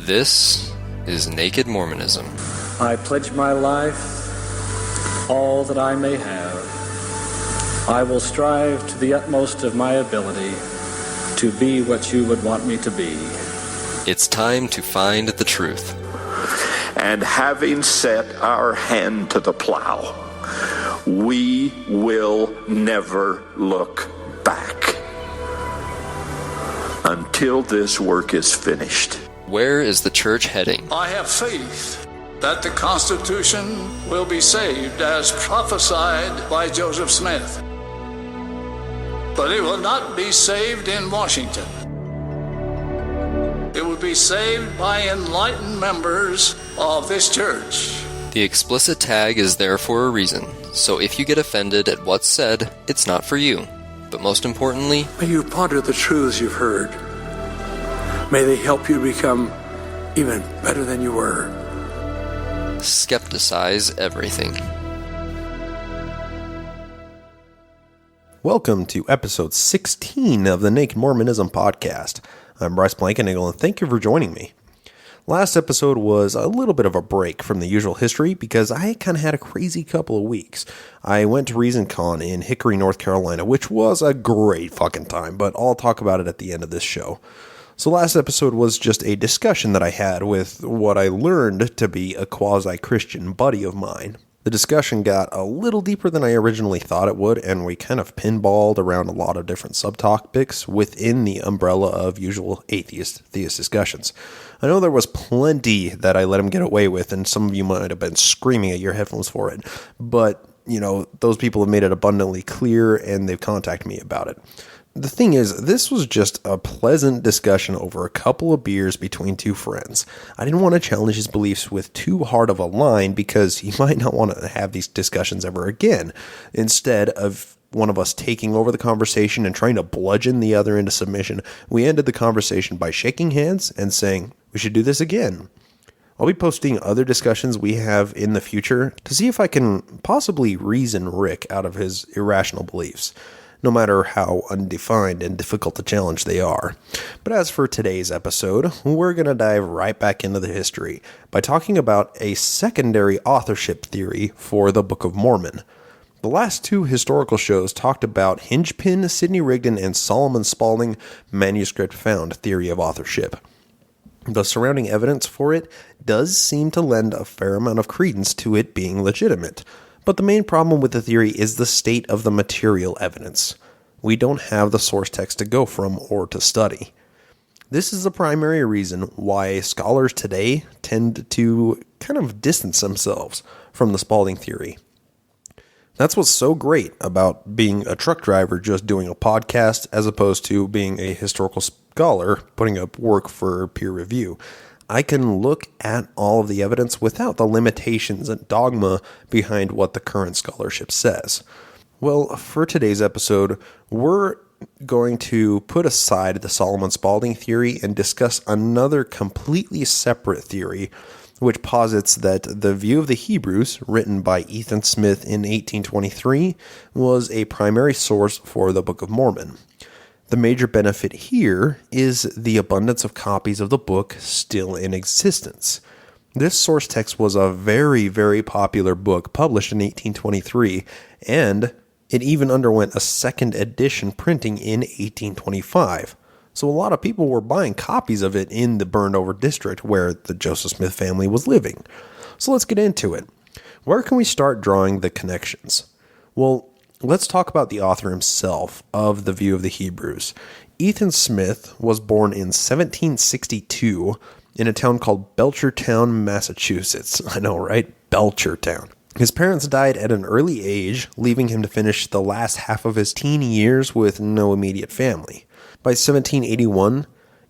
This is Naked Mormonism. I pledge my life, all that I may have. I will strive to the utmost of my ability to be what you would want me to be. It's time to find the truth. And having set our hand to the plow, we will never look back until this work is finished. Where is the church heading? I have faith that the Constitution will be saved as prophesied by Joseph Smith. But it will not be saved in Washington. It will be saved by enlightened members of this church. The explicit tag is there for a reason, so if you get offended at what's said, it's not for you. But most importantly, may you ponder the truths you've heard. May they help you become even better than you were. Skepticize everything. Welcome to episode 16 of the Naked Mormonism podcast. I'm Bryce Blankenagel, and thank you for joining me. Last episode was a little bit of a break from the usual history because I kind of had a crazy couple of weeks. I went to ReasonCon in Hickory, North Carolina, which was a great fucking time, but I'll talk about it at the end of this show. So last episode was just a discussion that I had with what I learned to be a quasi-Christian buddy of mine. The discussion got a little deeper than I originally thought it would, and we kind of pinballed around a lot of different subtopics within the umbrella of usual theist discussions. I know there was plenty that I let him get away with, and some of you might have been screaming at your headphones for it, but, you know, those people have made it abundantly clear, and they've contacted me about it. The thing is, this was just a pleasant discussion over a couple of beers between two friends. I didn't want to challenge his beliefs with too hard of a line because he might not want to have these discussions ever again. Instead of one of us taking over the conversation and trying to bludgeon the other into submission, we ended the conversation by shaking hands and saying, we should do this again. I'll be posting other discussions we have in the future to see if I can possibly reason Rick out of his irrational beliefs, no matter how undefined and difficult to challenge they are. But as for today's episode, we're going to dive right back into the history by talking about a secondary authorship theory for the Book of Mormon. The last two historical shows talked about Hingepin, Sidney Rigdon, and Solomon Spaulding manuscript found theory of authorship. The surrounding evidence for it does seem to lend a fair amount of credence to it being legitimate. But the main problem with the theory is the state of the material evidence. We don't have the source text to go from or to study. This is the primary reason why scholars today tend to kind of distance themselves from the Spaulding theory. That's what's so great about being a truck driver just doing a podcast as opposed to being a historical scholar putting up work for peer review. I can look at all of the evidence without the limitations and dogma behind what the current scholarship says. Well, for today's episode, we're going to put aside the Solomon Spaulding theory and discuss another completely separate theory, which posits that the View of the Hebrews, written by Ethan Smith in 1823, was a primary source for the Book of Mormon. The major benefit here is the abundance of copies of the book still in existence. This source text was a very, very popular book published in 1823, and it even underwent a second edition printing in 1825. So a lot of people were buying copies of it in the burned over district where the Joseph Smith family was living. So let's get into it. Where can we start drawing the connections? Well, let's talk about the author himself of the View of the Hebrews. Ethan Smith was born in 1762 in a town called Belchertown, Massachusetts. I know, right? Belchertown. His parents died at an early age, leaving him to finish the last half of his teen years with no immediate family. By 1781,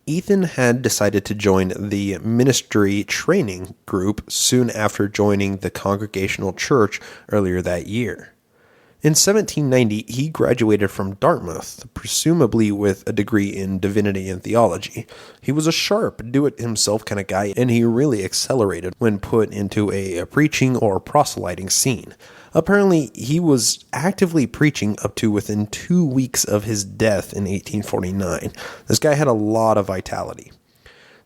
Ethan had decided to join the ministry training group soon after joining the Congregational Church earlier that year. In 1790, he graduated from Dartmouth, presumably with a degree in divinity and theology. He was a sharp, do-it-himself kind of guy, and he really accelerated when put into a preaching or proselyting scene. Apparently, he was actively preaching up to within 2 weeks of his death in 1849. This guy had a lot of vitality.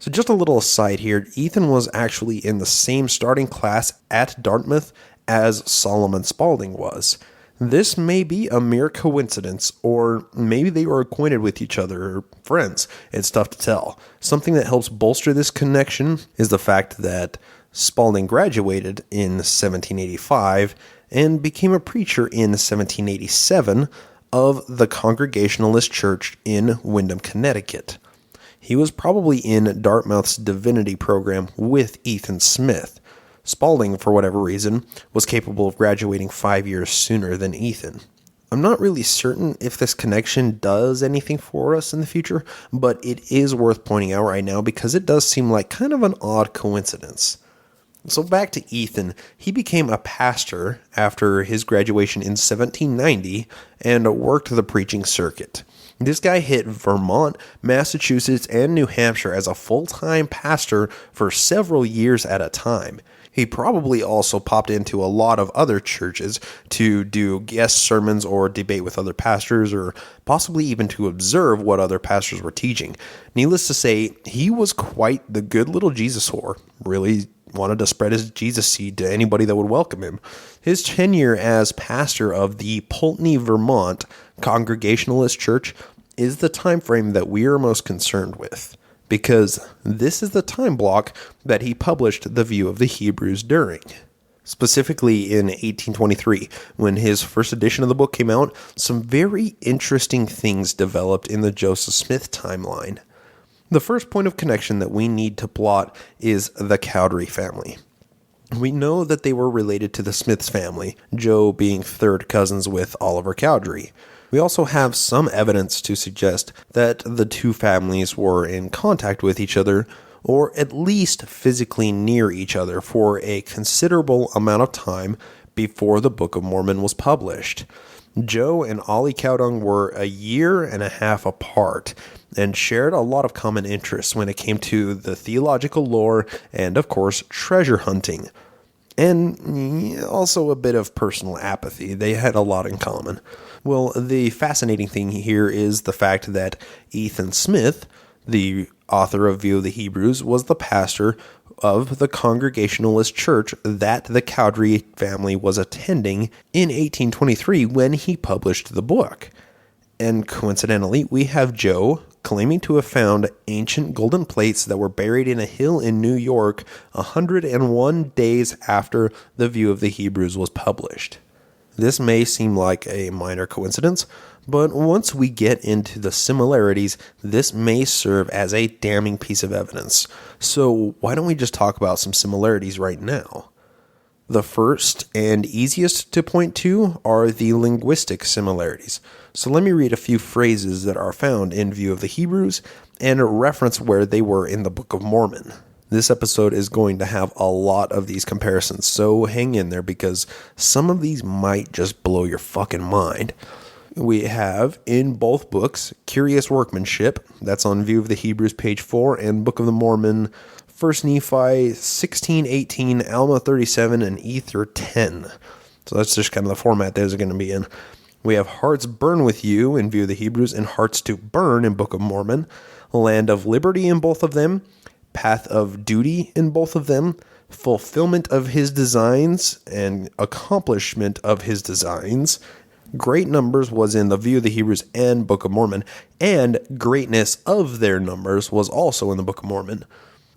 So just a little aside here, Ethan was actually in the same starting class at Dartmouth as Solomon Spaulding was. This may be a mere coincidence, or maybe they were acquainted with each other or friends. It's tough to tell. Something that helps bolster this connection is the fact that Spaulding graduated in 1785 and became a preacher in 1787 of the Congregationalist Church in Windham, Connecticut. He was probably in Dartmouth's divinity program with Ethan Smith. Spaulding, for whatever reason, was capable of graduating 5 years sooner than Ethan. I'm not really certain if this connection does anything for us in the future, but it is worth pointing out right now because it does seem like kind of an odd coincidence. So back to Ethan, he became a pastor after his graduation in 1790 and worked the preaching circuit. This guy hit Vermont, Massachusetts, and New Hampshire as a full-time pastor for several years at a time. He probably also popped into a lot of other churches to do guest sermons or debate with other pastors, or possibly even to observe what other pastors were teaching. Needless to say, he was quite the good little Jesus whore. Really wanted to spread his Jesus seed to anybody that would welcome him. His tenure as pastor of the Pulteney, Vermont Congregationalist Church is the time frame that we are most concerned with, because this is the time block that he published the View of the Hebrews during. Specifically in 1823, when his first edition of the book came out, some very interesting things developed in the Joseph Smith timeline. The first point of connection that we need to plot is the Cowdery family. We know that they were related to the Smiths family, Joe being third cousins with Oliver Cowdery. We also have some evidence to suggest that the two families were in contact with each other, or at least physically near each other for a considerable amount of time before the Book of Mormon was published. Joe and Ollie Cowdung were a year and a half apart and shared a lot of common interests when it came to the theological lore and, of course, treasure hunting. And also a bit of personal apathy. They had a lot in common. Well, the fascinating thing here is the fact that Ethan Smith, the author of View of the Hebrews, was the pastor of the Congregationalist Church that the Cowdery family was attending in 1823 when he published the book. And coincidentally, we have Joe claiming to have found ancient golden plates that were buried in a hill in New York 101 days after the View of the Hebrews was published. This may seem like a minor coincidence, but once we get into the similarities, this may serve as a damning piece of evidence. So why don't we just talk about some similarities right now? The first and easiest to point to are the linguistic similarities. So let me read a few phrases that are found in View of the Hebrews and reference where they were in the Book of Mormon. This episode is going to have a lot of these comparisons, so hang in there because some of these might just blow your fucking mind. We have, in both books, curious workmanship. That's on View of the Hebrews, page 4, and Book of the Mormon, 1 Nephi 16, 18, Alma 37, and Ether 10. So that's just kind of the format those are going to be in. We have Hearts Burn with You in View of the Hebrews, and Hearts to Burn in Book of Mormon. Land of Liberty in both of them. Path of Duty in both of them. Fulfillment of His designs and accomplishment of His designs. Great numbers was in the View of the Hebrews and Book of Mormon, and greatness of their numbers was also in the Book of Mormon.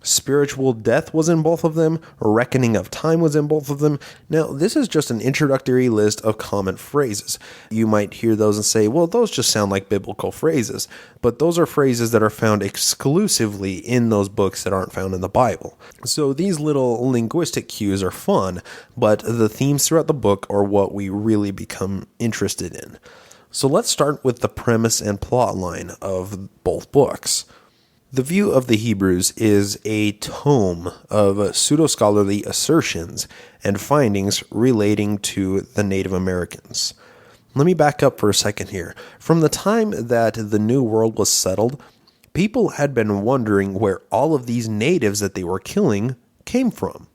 Spiritual death was in both of them. Reckoning of time was in both of them. Now, this is just an introductory list of common phrases. You might hear those and say, well, those just sound like biblical phrases. But those are phrases that are found exclusively in those books that aren't found in the Bible. So these little linguistic cues are fun, but the themes throughout the book are what we really become interested in. So let's start with the premise and plot line of both books. The View of the Hebrews is a tome of pseudo-scholarly assertions and findings relating to the Native Americans. Let me back up for a second here. From the time that the New World was settled, people had been wondering where all of these natives that they were killing came from.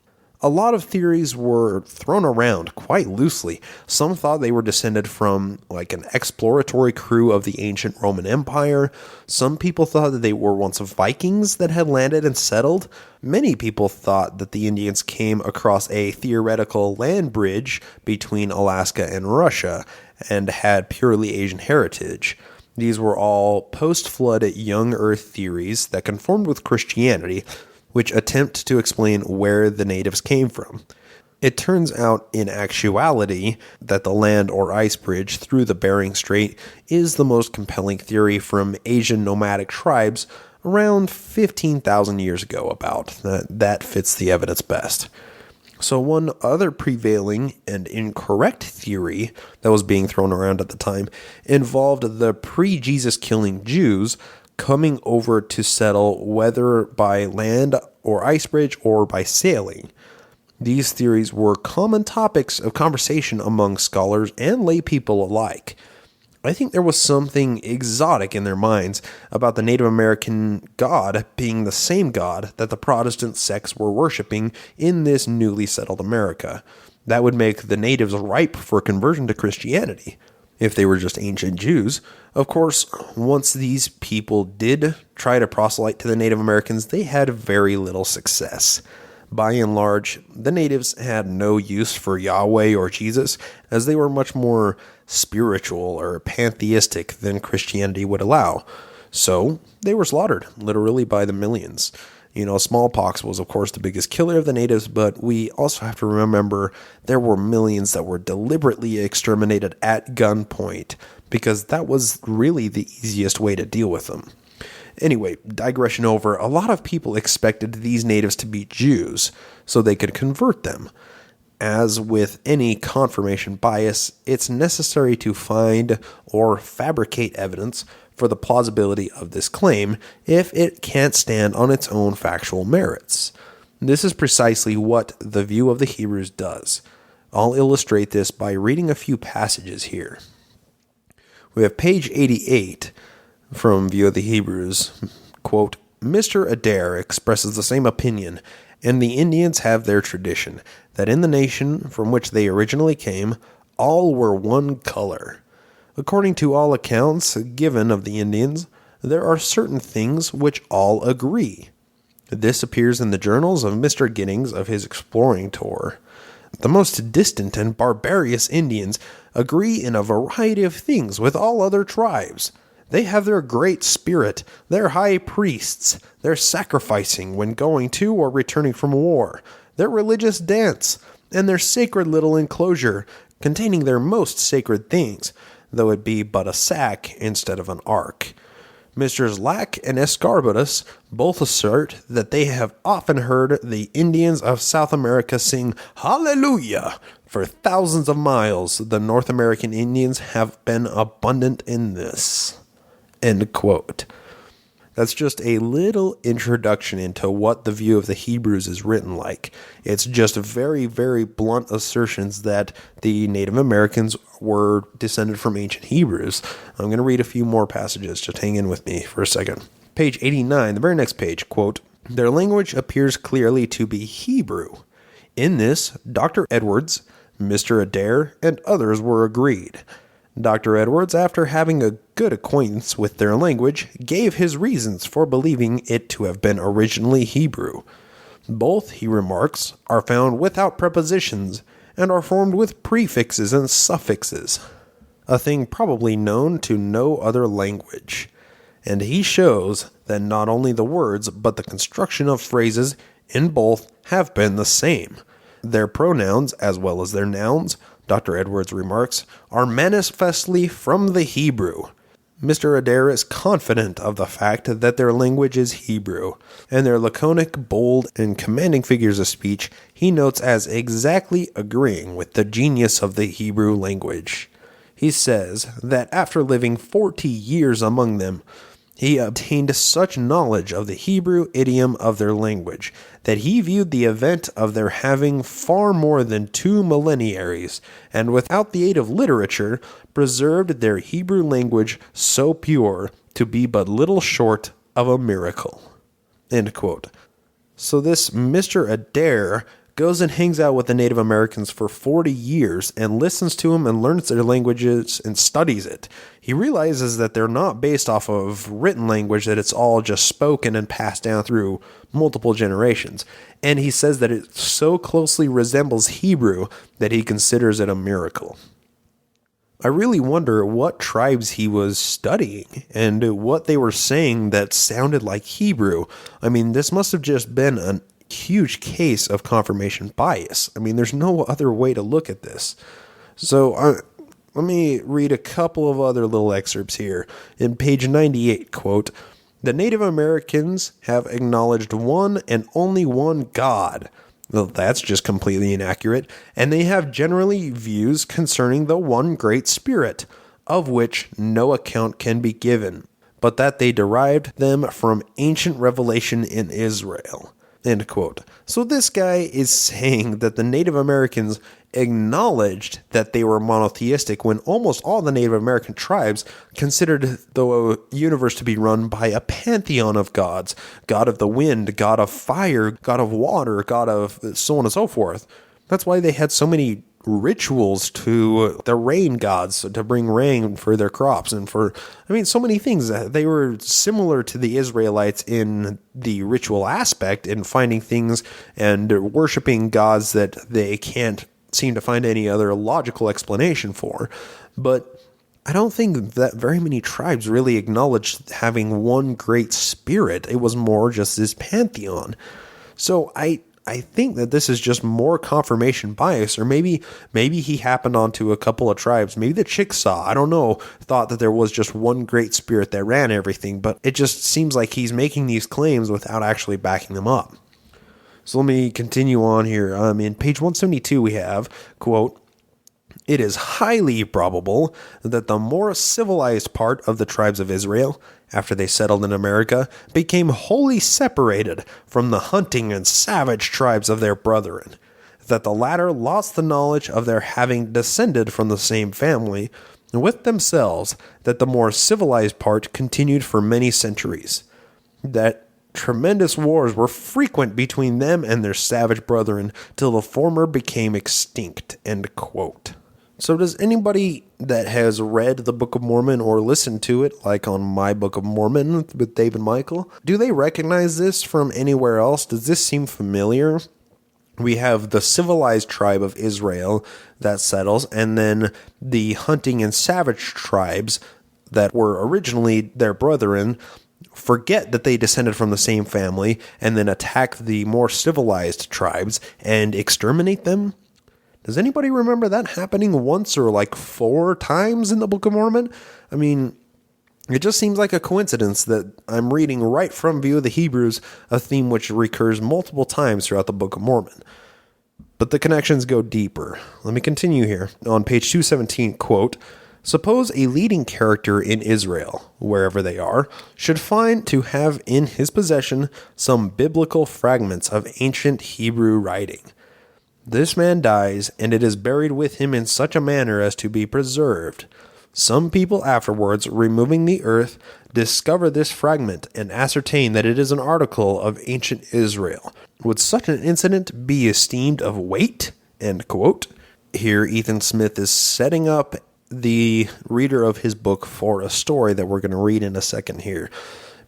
A lot of theories were thrown around quite loosely. Some thought they were descended from like an exploratory crew of the ancient Roman Empire. Some people thought that they were once Vikings that had landed and settled. Many people thought that the Indians came across a theoretical land bridge between Alaska and Russia and had purely Asian heritage. These were all post-flood young Earth theories that conformed with Christianity, which attempt to explain where the natives came from. It turns out, in actuality, that the land or ice bridge through the Bering Strait is the most compelling theory from Asian nomadic tribes around 15,000 years ago about. That fits the evidence best. So one other prevailing and incorrect theory that was being thrown around at the time involved the pre-Jesus killing Jews coming over to settle, whether by land or ice bridge or by sailing. These theories were common topics of conversation among scholars and lay people alike. I think there was something exotic in their minds about the Native American God being the same God that the Protestant sects were worshiping in this newly settled America. That would make the natives ripe for conversion to Christianity, if they were just ancient Jews. Of course, once these people did try to proselyte to the Native Americans, they had very little success. By and large, the natives had no use for Yahweh or Jesus, as they were much more spiritual or pantheistic than Christianity would allow. So, they were slaughtered, literally by the millions. Smallpox was, of course, the biggest killer of the natives, but we also have to remember there were millions that were deliberately exterminated at gunpoint, because that was really the easiest way to deal with them. Anyway, digression over, a lot of people expected these natives to be Jews, so they could convert them. As with any confirmation bias, it's necessary to find or fabricate evidence for the plausibility of this claim if it can't stand on its own factual merits. This is precisely what the View of the Hebrews does. I'll illustrate this by reading a few passages here. We have page 88 from View of the Hebrews. Quote, Mr. Adair expresses the same opinion, and the Indians have their tradition, that in the nation from which they originally came, all were one color. According to all accounts given of the Indians, there are certain things which all agree. This appears in the journals of Mr. Giddings of his exploring tour. The most distant and barbarous Indians agree in a variety of things with all other tribes. They have their great spirit, their high priests, their sacrificing when going to or returning from war, their religious dance, and their sacred little enclosure containing their most sacred things, though it be but a sack instead of an ark. Messrs. Lack and Escarbotus both assert that they have often heard the Indians of South America sing Hallelujah. For thousands of miles, the North American Indians have been abundant in this. End quote. That's just a little introduction into what the View of the Hebrews is written like. It's just very, very blunt assertions that the Native Americans were descended from ancient Hebrews. I'm going to read a few more passages. Just hang in with me for a second. Page 89, the very next page, quote, Their language appears clearly to be Hebrew. In this, Dr. Edwards, Mr. Adair, and others were agreed. Dr. Edwards, after having a good acquaintance with their language, gave his reasons for believing it to have been originally Hebrew. Both, he remarks, are found without prepositions and are formed with prefixes and suffixes, a thing probably known to no other language. And he shows that not only the words, but the construction of phrases in both have been the same. Their pronouns, as well as their nouns, Dr. Edwards remarks, are manifestly from the Hebrew. Mr. Adair is confident of the fact that their language is Hebrew, and their laconic, bold, and commanding figures of speech he notes as exactly agreeing with the genius of the Hebrew language. He says that after living 40 years among them, he obtained such knowledge of the Hebrew idiom of their language that he viewed the event of their having far more than 2 millenniaries, and without the aid of literature, preserved their Hebrew language so pure to be but little short of a miracle. End quote. So this Mr. Adair goes and hangs out with the Native Americans for 40 years and listens to them and learns their languages and studies it. He realizes that they're not based off of written language, that it's all just spoken and passed down through multiple generations. And he says that it so closely resembles Hebrew that he considers it a miracle. I really wonder what tribes he was studying and what they were saying that sounded like Hebrew. I mean, this must have just been a huge case of confirmation bias. I mean, there's no other way to look at this. So let me read a couple of other little excerpts here. In page 98, quote, "The Native Americans have acknowledged one and only one God." Well, that's just completely inaccurate. And they have generally views concerning the one great spirit, of which no account can be given, but that they derived them from ancient revelation in Israel. End quote. So this guy is saying that the Native Americans acknowledged that they were monotheistic when almost all the Native American tribes considered the universe to be run by a pantheon of gods. God of the wind, God of fire, God of water, God of so on and so forth. That's why they had so many rituals to the rain gods to bring rain for their crops and for, so many things. They were similar to the Israelites in the ritual aspect in finding things and worshiping gods that they can't seem to find any other logical explanation for. But I don't think that very many tribes really acknowledged having one great spirit. It was more just this pantheon. So I think that this is just more confirmation bias, or maybe he happened onto a couple of tribes. Maybe the Chickasaw, I don't know, thought that there was just one great spirit that ran everything, but it just seems like he's making these claims without actually backing them up. So let me continue on here. In page 172 we have, quote, "It is highly probable that the more civilized part of the tribes of Israel, after they settled in America, became wholly separated from the hunting and savage tribes of their brethren, that the latter lost the knowledge of their having descended from the same family, and with themselves, that the more civilized part continued for many centuries, that tremendous wars were frequent between them and their savage brethren, till the former became extinct." End quote. So does anybody that has read the Book of Mormon or listened to it, like on my Book of Mormon with Dave and Michael, do they recognize this from anywhere else? Does this seem familiar? We have the civilized tribe of Israel that settles, and then the hunting and savage tribes that were originally their brethren forget that they descended from the same family and then attack the more civilized tribes and exterminate them. Does anybody remember that happening once or like 4 times in the Book of Mormon? It just seems like a coincidence that I'm reading right from View of the Hebrews, a theme which recurs multiple times throughout the Book of Mormon. But the connections go deeper. Let me continue here. On page 217, quote, "Suppose a leading character in Israel, wherever they are, should find to have in his possession some biblical fragments of ancient Hebrew writing. This man dies, and it is buried with him in such a manner as to be preserved. Some people afterwards, removing the earth, discover this fragment and ascertain that it is an article of ancient Israel. Would such an incident be esteemed of weight?" End quote. Here Ethan Smith is setting up the reader of his book for a story that we're going to read in a second here.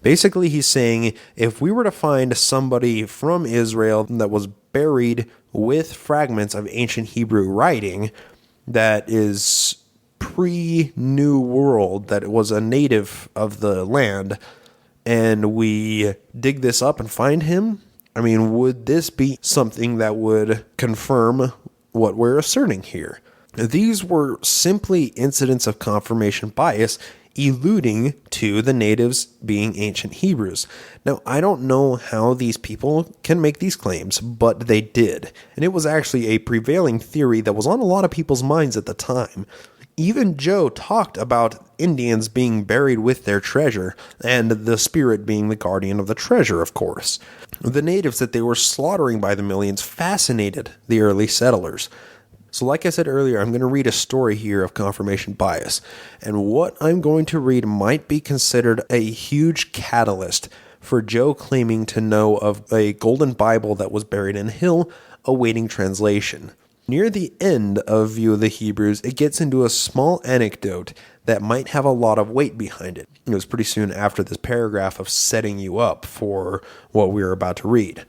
Basically, he's saying if we were to find somebody from Israel that was buried with fragments of ancient Hebrew writing that is pre-New World, that it was a native of the land, and we dig this up and find him, would this be something that would confirm what we're asserting here? These were simply incidents of confirmation bias alluding to the natives being ancient Hebrews. Now, I don't know how these people can make these claims, but they did. And it was actually a prevailing theory that was on a lot of people's minds at the time. Even Joe talked about Indians being buried with their treasure, and the spirit being the guardian of the treasure, of course. The natives that they were slaughtering by the millions fascinated the early settlers. So like I said earlier, I'm going to read a story here of confirmation bias, and what I'm going to read might be considered a huge catalyst for Joe claiming to know of a golden Bible that was buried in a hill awaiting translation. Near the end of View of the Hebrews, it gets into a small anecdote that might have a lot of weight behind it. It was pretty soon after this paragraph of setting you up for what we are about to read.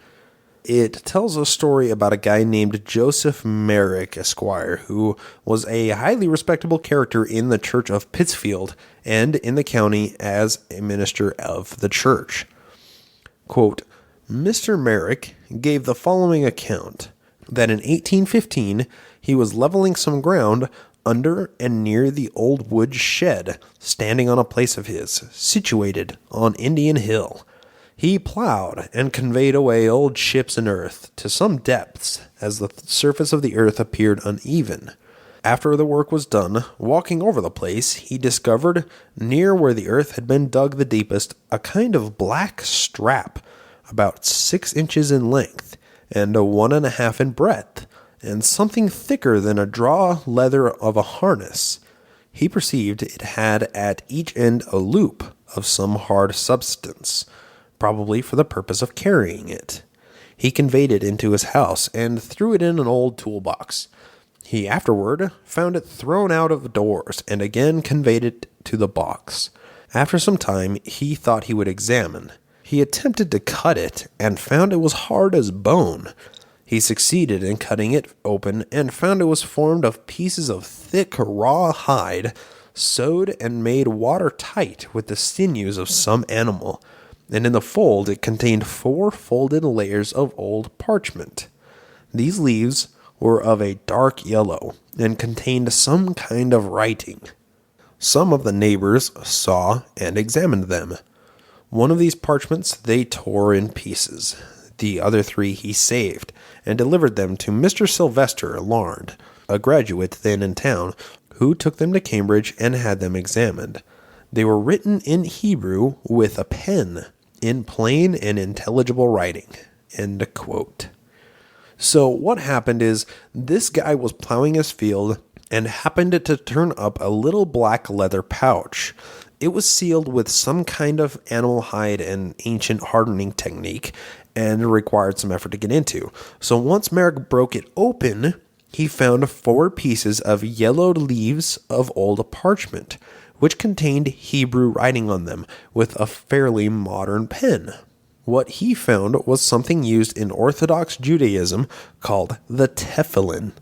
It tells a story about a guy named Joseph Merrick, Esquire, who was a highly respectable character in the Church of Pittsfield and in the county as a minister of the church. Quote, Mr. Merrick gave the following account, that in 1815 he was leveling some ground under and near the old wood shed, standing on a place of his, situated on Indian Hill. He plowed and conveyed away old ships and earth to some depths, as the surface of the earth appeared uneven. After the work was done, walking over the place, he discovered, near where the earth had been dug the deepest, a kind of black strap, about 6 inches in length, and 1.5 in breadth, and something thicker than a draw leather of a harness. He perceived it had at each end a loop of some hard substance, probably for the purpose of carrying it. He conveyed it into his house and threw it in an old toolbox. He afterward found it thrown out of doors and again conveyed it to the box. After some time, he thought he would examine. He attempted to cut it and found it was hard as bone. He succeeded in cutting it open and found it was formed of pieces of thick raw hide, sewed and made watertight with the sinews of some animal, and in the fold it contained 4 folded layers of old parchment. These leaves were of a dark yellow, and contained some kind of writing. Some of the neighbors saw and examined them. One of these parchments they tore in pieces. The other 3 he saved, and delivered them to Mr. Sylvester Larned, a graduate then in town, who took them to Cambridge and had them examined. They were written in Hebrew with a pen, in plain and intelligible writing. End quote. So what happened is, this guy was plowing his field and happened to turn up a little black leather pouch. It was sealed with some kind of animal hide and ancient hardening technique, and required some effort to get into. So once Merrick broke it open, he found 4 pieces of yellowed leaves of old parchment, which contained Hebrew writing on them with a fairly modern pen. What he found was something used in Orthodox Judaism called the tefillin.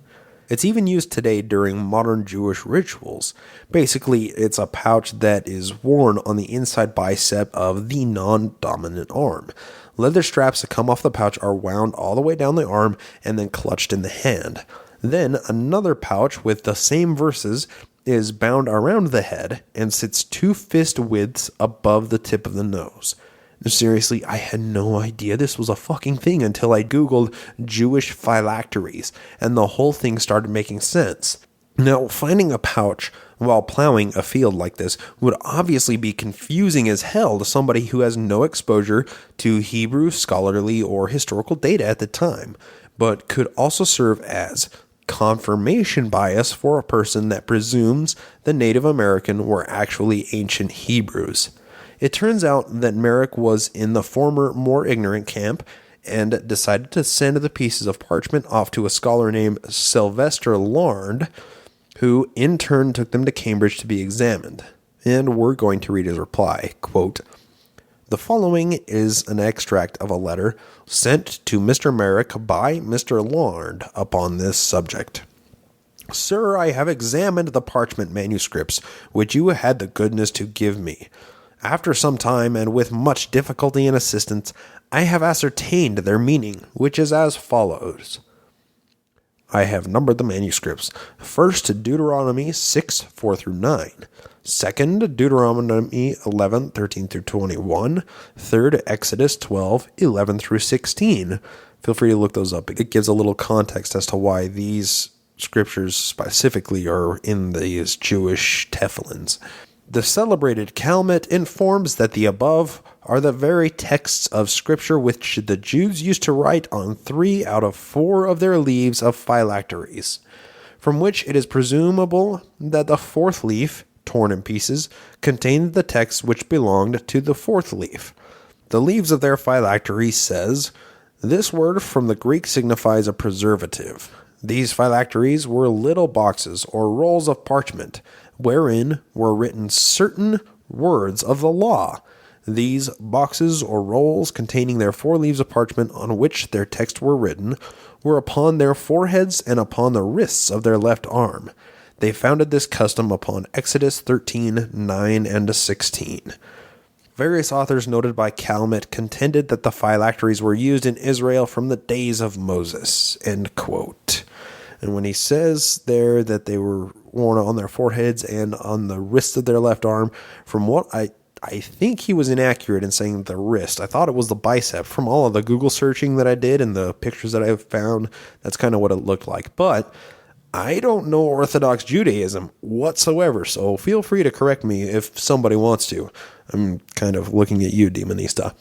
It's even used today during modern Jewish rituals. Basically, it's a pouch that is worn on the inside bicep of the non-dominant arm. Leather straps that come off the pouch are wound all the way down the arm and then clutched in the hand. Then another pouch with the same verses is bound around the head and sits 2 fist widths above the tip of the nose. Seriously, I had no idea this was a fucking thing until I googled Jewish phylacteries, and the whole thing started making sense. Now, finding a pouch while plowing a field like this would obviously be confusing as hell to somebody who has no exposure to Hebrew, scholarly, or historical data at the time, but could also serve as confirmation bias for a person that presumes the Native American were actually ancient Hebrews. It turns out that Merrick was in the former, more ignorant camp and decided to send the pieces of parchment off to a scholar named Sylvester Larned, who in turn took them to Cambridge to be examined. And we're going to read his reply. Quote, the following is an extract of a letter sent to Mr. Merrick by Mr. Larned upon this subject. Sir, I have examined the parchment manuscripts which you had the goodness to give me. After some time, and with much difficulty and assistance, I have ascertained their meaning, which is as follows. I have numbered the manuscripts. First, Deuteronomy 6, 4 through 9. Second, Deuteronomy 11, 13 through 21. Third, Exodus 12, 11 through 16. Feel free to look those up. It gives a little context as to why these scriptures specifically are in these Jewish tefillins. The celebrated Talmud informs that the above are the very texts of Scripture which the Jews used to write on 3 out of 4 of their leaves of phylacteries, from which it is presumable that the 4th leaf, torn in pieces, contained the text which belonged to the 4th leaf. The leaves of their phylacteries says, this word from the Greek signifies a preservative. These phylacteries were little boxes or rolls of parchment, wherein were written certain words of the law. These boxes or rolls containing their 4 leaves of parchment on which their texts were written were upon their foreheads and upon the wrists of their left arm. They founded this custom upon Exodus 13:9 and 16. Various authors noted by Calmet contended that the phylacteries were used in Israel from the days of Moses. End quote. And when he says there that they were worn on their foreheads and on the wrists of their left arm, from what I think he was inaccurate in saying the wrist. I thought it was the bicep. From all of the Google searching that I did and the pictures that I've found, that's kind of what it looked like. But I don't know Orthodox Judaism whatsoever, so feel free to correct me if somebody wants to. I'm kind of looking at you, Demonista.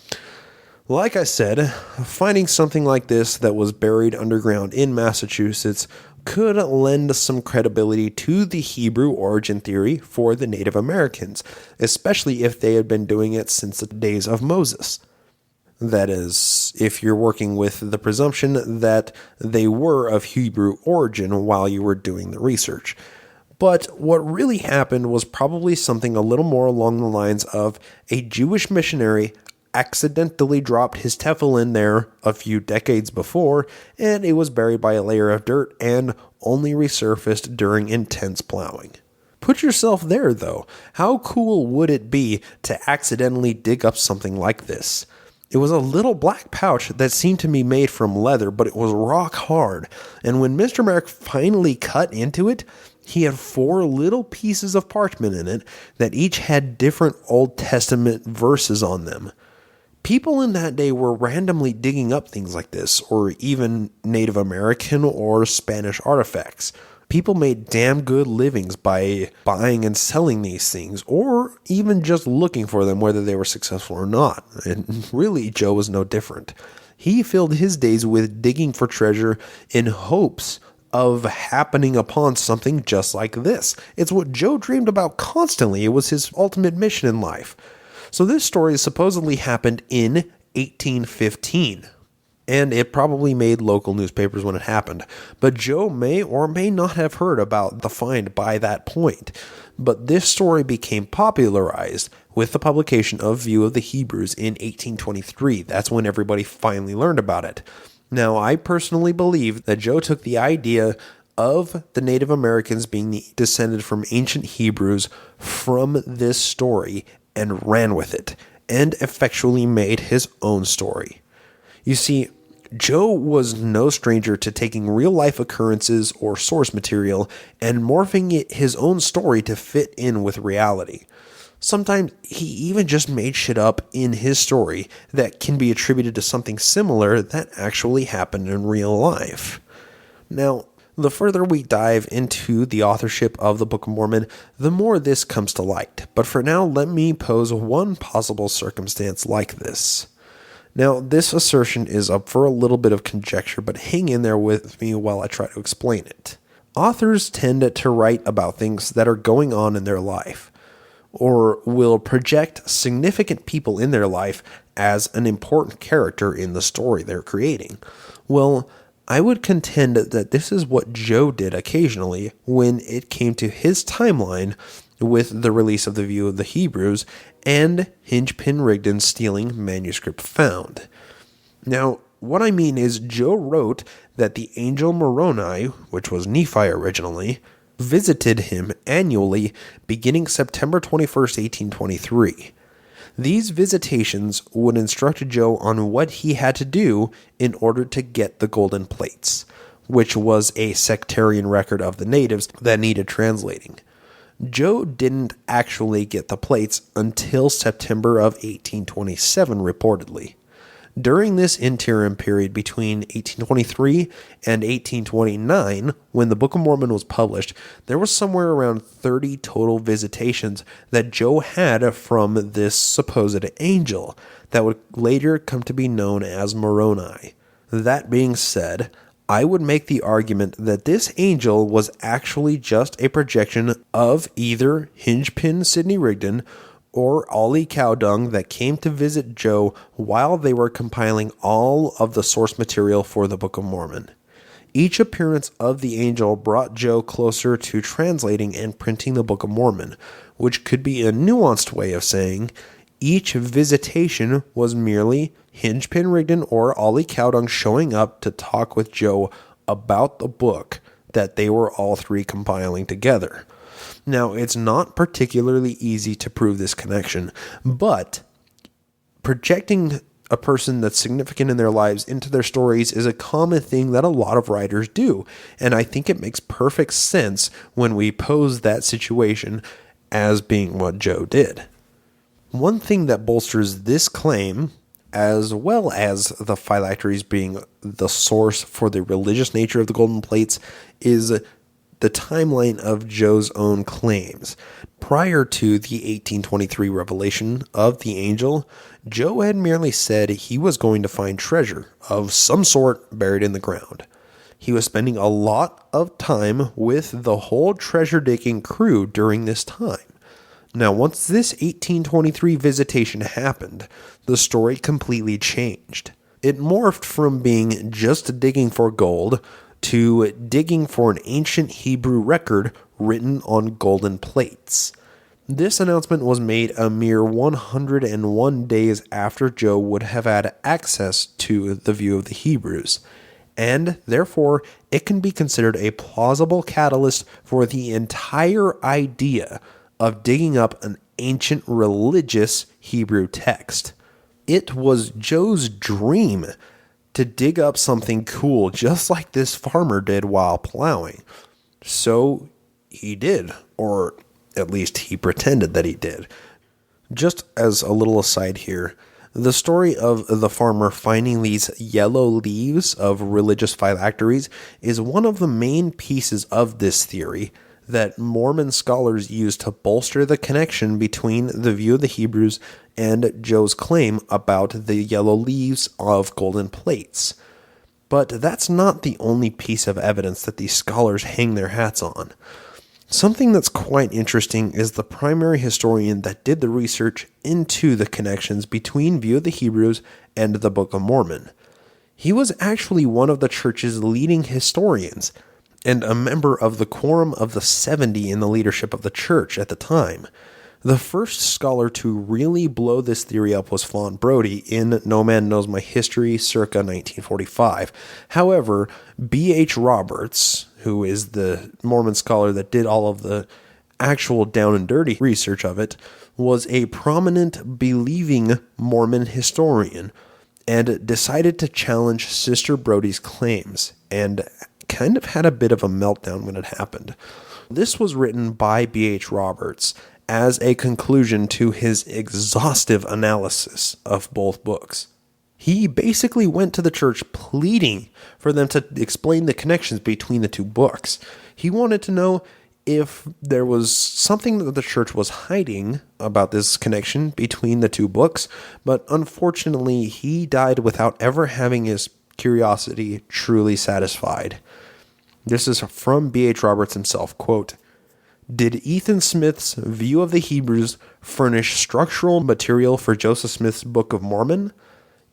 Like I said, finding something like this that was buried underground in Massachusetts could lend some credibility to the Hebrew origin theory for the Native Americans, especially if they had been doing it since the days of Moses. That is, if you're working with the presumption that they were of Hebrew origin while you were doing the research. But what really happened was probably something a little more along the lines of a Jewish missionary accidentally dropped his tefillin there a few decades before, and it was buried by a layer of dirt and only resurfaced during intense plowing. Put yourself there, though. How cool would it be to accidentally dig up something like this? It was a little black pouch that seemed to be made from leather, but it was rock hard, and when Mr. Merrick finally cut into it, he had 4 little pieces of parchment in it that each had different Old Testament verses on them. People in that day were randomly digging up things like this, or even Native American or Spanish artifacts. People made damn good livings by buying and selling these things, or even just looking for them, whether they were successful or not. And really, Joe was no different. He filled his days with digging for treasure in hopes of happening upon something just like this. It's what Joe dreamed about constantly. It was his ultimate mission in life. So this story supposedly happened in 1815, and it probably made local newspapers when it happened. But Joe may or may not have heard about the find by that point. But this story became popularized with the publication of View of the Hebrews in 1823. That's when everybody finally learned about it. Now, I personally believe that Joe took the idea of the Native Americans being descended from ancient Hebrews from this story and ran with it, and effectually made his own story. You see, Joe was no stranger to taking real-life occurrences or source material and morphing it his own story to fit in with reality. Sometimes he even just made shit up in his story that can be attributed to something similar that actually happened in real life. Now, the further we dive into the authorship of the Book of Mormon, the more this comes to light. But for now, let me pose one possible circumstance like this. Now, this assertion is up for a little bit of conjecture, but hang in there with me while I try to explain it. Authors tend to write about things that are going on in their life, or will project significant people in their life as an important character in the story they're creating. Well, I would contend that this is what Joe did occasionally when it came to his timeline with the release of the View of the Hebrews and Hinchpin Rigdon's stealing manuscript found. Now, what I mean is Joe wrote that the angel Moroni, which was Nephi originally, visited him annually beginning September 21st, 1823. These visitations would instruct Joe on what he had to do in order to get the golden plates, which was a sectarian record of the natives that needed translating. Joe didn't actually get the plates until September of 1827, reportedly. During this interim period between 1823 and 1829, when the Book of Mormon was published, there was somewhere around 30 total visitations that Joe had from this supposed angel that would later come to be known as Moroni. That being said, I would make the argument that this angel was actually just a projection of either Hinchpin Sidney Rigdon or Ollie Cow Dung that came to visit Joe while they were compiling all of the source material for the Book of Mormon. Each appearance of the angel brought Joe closer to translating and printing the Book of Mormon, which could be a nuanced way of saying each visitation was merely Hingepin Rigdon or Ollie Cow Dung showing up to talk with Joe about the book that they were all three compiling together. Now, it's not particularly easy to prove this connection, but projecting a person that's significant in their lives into their stories is a common thing that a lot of writers do, and I think it makes perfect sense when we pose that situation as being what Joe did. One thing that bolsters this claim, as well as the phylacteries being the source for the religious nature of the golden plates, is the timeline of Joe's own claims. Prior to the 1823 revelation of the angel, Joe had merely said he was going to find treasure of some sort buried in the ground. He was spending a lot of time with the whole treasure digging crew during this time. Now, once this 1823 visitation happened, the story completely changed. It morphed from being just digging for gold to digging for an ancient Hebrew record written on golden plates. This announcement was made a mere 101 days after Joe would have had access to the view of the Hebrews, and therefore it can be considered a plausible catalyst for the entire idea of digging up an ancient religious Hebrew text. It was Joe's dream to dig up something cool just like this farmer did while plowing. So he did, or at least he pretended that he did. Just as a little aside here, the story of the farmer finding these yellow leaves of religious phylacteries is one of the main pieces of this theory that Mormon scholars use to bolster the connection between the view of the Hebrews and Joe's claim about the yellow leaves of golden plates. But that's not the only piece of evidence that these scholars hang their hats on. Something that's quite interesting is the primary historian that did the research into the connections between View of the Hebrews and the Book of Mormon. He was actually one of the church's leading historians, and a member of the Quorum of the 70 in the leadership of the church at the time. The first scholar to really blow this theory up was Fawn Brody in No Man Knows My History, circa 1945. However, B.H. Roberts, who is the Mormon scholar that did all of the actual down and dirty research of it, was a prominent believing Mormon historian and decided to challenge Sister Brody's claims and kind of had a bit of a meltdown when it happened. This was written by B.H. Roberts as a conclusion to his exhaustive analysis of both books. He basically went to the church pleading for them to explain the connections between the two books. He wanted to know if there was something that the church was hiding about this connection between the two books, but unfortunately he died without ever having his curiosity truly satisfied. This is from B.H. Roberts himself, quote, "Did Ethan Smith's View of the Hebrews furnish structural material for Joseph Smith's Book of Mormon?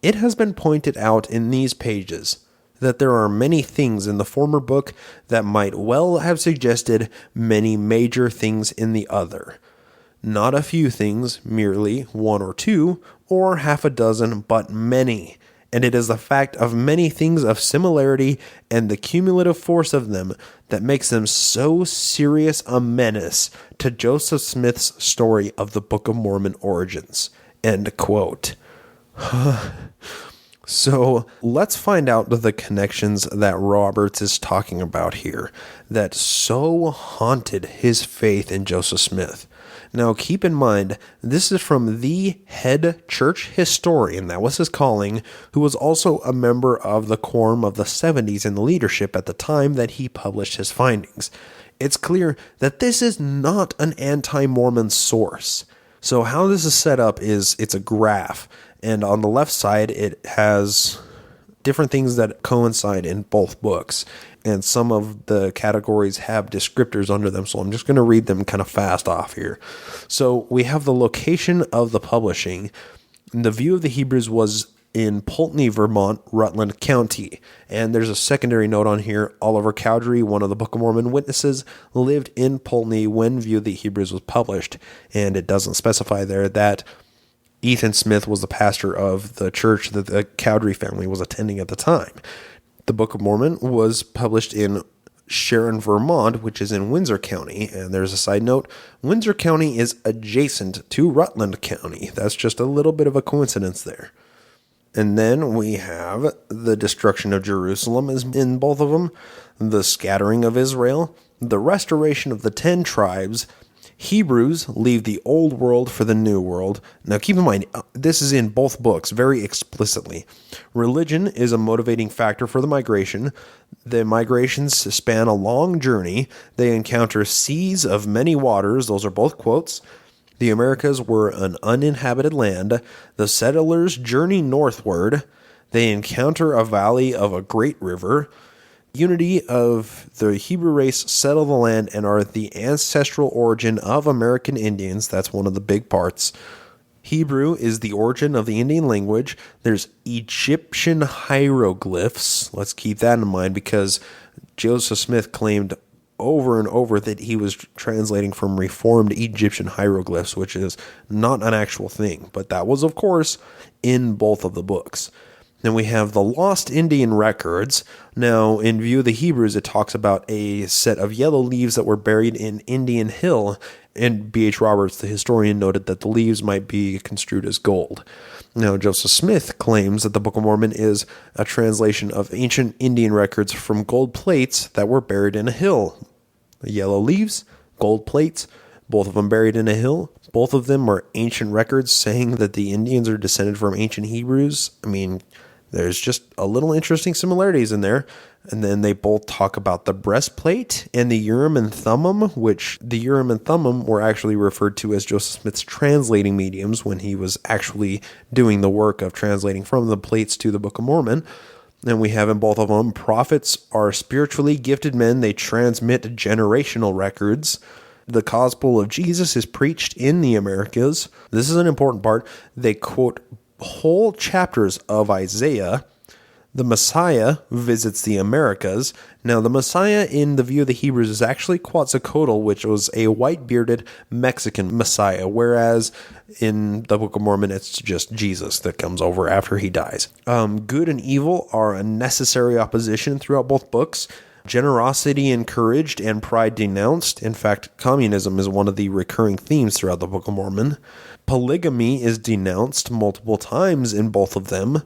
It has been pointed out in these pages that there are many things in the former book that might well have suggested many major things in the other. Not a few things, merely one or two, or half a dozen, but many. And it is the fact of many things of similarity and the cumulative force of them that makes them so serious a menace to Joseph Smith's story of the Book of Mormon origins." End quote. So let's find out the connections that Roberts is talking about here that so haunted his faith in Joseph Smith. Now, keep in mind, this is from the head church historian, that was his calling, who was also a member of the Quorum of the 70s in the leadership at the time that he published his findings. It's clear that this is not an anti-Mormon source. So how this is set up is it's a graph, and on the left side it has different things that coincide in both books. And some of the categories have descriptors under them, so I'm just going to read them kind of fast off here. So we have the location of the publishing. The view of the Hebrews was in Pulteney, Vermont, Rutland County. And there's a secondary note on here. Oliver Cowdery, one of the Book of Mormon witnesses, lived in Pulteney when View of the Hebrews was published. And it doesn't specify there that Ethan Smith was the pastor of the church that the Cowdery family was attending at the time. The Book of Mormon was published in Sharon, Vermont, which is in Windsor County. And there's a side note, Windsor County is adjacent to Rutland County. That's just a little bit of a coincidence there. And then we have the destruction of Jerusalem is in both of them, the scattering of Israel, the restoration of the 10 tribes, Hebrews leave the old world for the new world. Now keep in mind, this is in both books very explicitly. Religion is a motivating factor for the migration. The migrations span a long journey. They encounter seas of many waters. Those are both quotes. The Americas were an uninhabited land. The settlers journey northward. They encounter a valley of a great river. Unity of the Hebrew race settle the land and are the ancestral origin of American Indians. That's one of the big parts. Hebrew is the origin of the Indian language. There's Egyptian hieroglyphs. Let's keep that in mind because Joseph Smith claimed over and over that he was translating from Reformed Egyptian hieroglyphs, which is not an actual thing. But that was, of course, in both of the books. Then we have the Lost Indian Records. Now, in View of the Hebrews, it talks about a set of yellow leaves that were buried in Indian Hill, and B.H. Roberts, the historian, noted that the leaves might be construed as gold. Now, Joseph Smith claims that the Book of Mormon is a translation of ancient Indian records from gold plates that were buried in a hill. Yellow leaves, gold plates, both of them buried in a hill. Both of them are ancient records saying that the Indians are descended from ancient Hebrews. I mean, there's just a little interesting similarities in there. And then they both talk about the breastplate and the Urim and Thummim, which the Urim and Thummim were actually referred to as Joseph Smith's translating mediums when he was actually doing the work of translating from the plates to the Book of Mormon. And we have in both of them, prophets are spiritually gifted men. They transmit generational records. The gospel of Jesus is preached in the Americas. This is an important part. They quote whole chapters of Isaiah. The Messiah visits the Americas. Now, the Messiah in the View of the Hebrews is actually Quetzalcoatl, which was a white-bearded Mexican Messiah, whereas in the Book of Mormon, it's just Jesus that comes over after he dies. Good and evil are a necessary opposition throughout both books. Generosity encouraged and pride denounced. In fact, communism is one of the recurring themes throughout the Book of Mormon. Polygamy is denounced multiple times in both of them.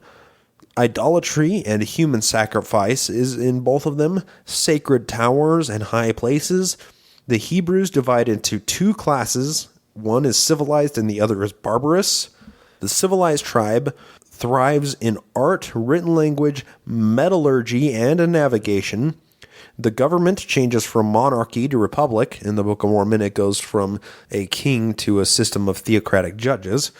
Idolatry and human sacrifice is in both of them. Sacred towers and high places. The Hebrews divide into two classes. One is civilized and the other is barbarous. The civilized tribe thrives in art, written language, metallurgy, and navigation. The government changes from monarchy to republic. In the Book of Mormon, it goes from a king to a system of theocratic judges.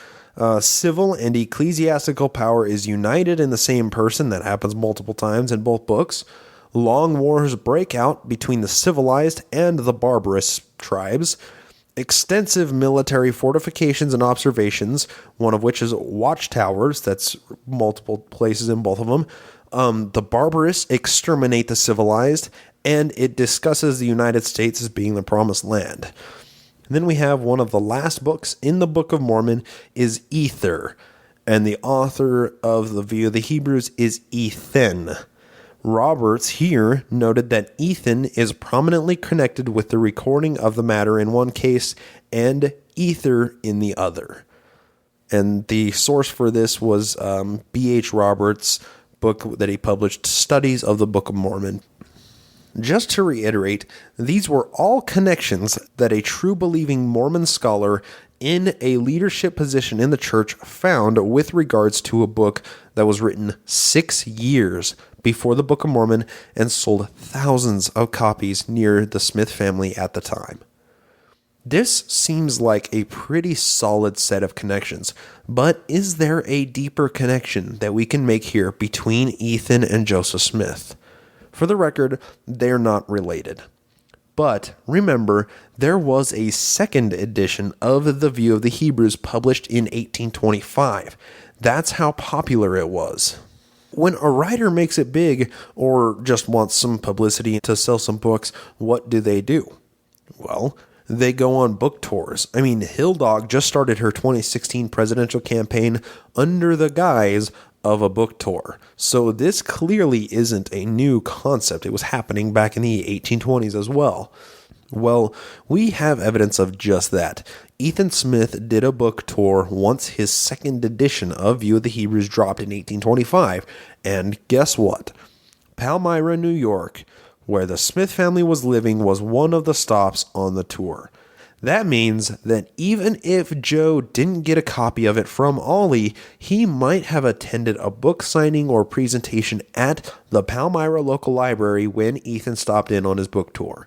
Civil and ecclesiastical power is united in the same person. That happens multiple times in both books. Long wars break out between the civilized and the barbarous tribes. Extensive military fortifications and observations, one of which is watchtowers. That's multiple places in both of them. The barbarous exterminate the civilized, and it discusses the United States as being the promised land. And then we have one of the last books in the Book of Mormon is Ether, and the author of the View of the Hebrews is Ethan. Roberts here noted that Ethan is prominently connected with the recording of the matter in one case and Ether in the other. And the source for this was B.H. Roberts' book that he published, Studies of the Book of Mormon. Just to reiterate, these were all connections that a true believing Mormon scholar in a leadership position in the church found with regards to a book that was written 6 years before the Book of Mormon and sold thousands of copies near the Smith family at the time. This seems like a pretty solid set of connections, but is there a deeper connection that we can make here between Ethan and Joseph Smith? For the record, they're not related. But remember, there was a second edition of the View of the Hebrews published in 1825. That's how popular it was. When a writer makes it big or just wants some publicity to sell some books, what do? Well, they go on book tours. I mean, Hill Dog just started her 2016 presidential campaign under the guise of a book tour. So this clearly isn't a new concept. It was happening back in the 1820s as well. Well, we have evidence of just that. Ethan Smith did a book tour once his second edition of View of the Hebrews dropped in 1825. And guess what? Palmyra, New York, where the Smith family was living, was one of the stops on the tour. That means that even if Joe didn't get a copy of it from Ollie, he might have attended a book signing or presentation at the Palmyra local library when Ethan stopped in on his book tour.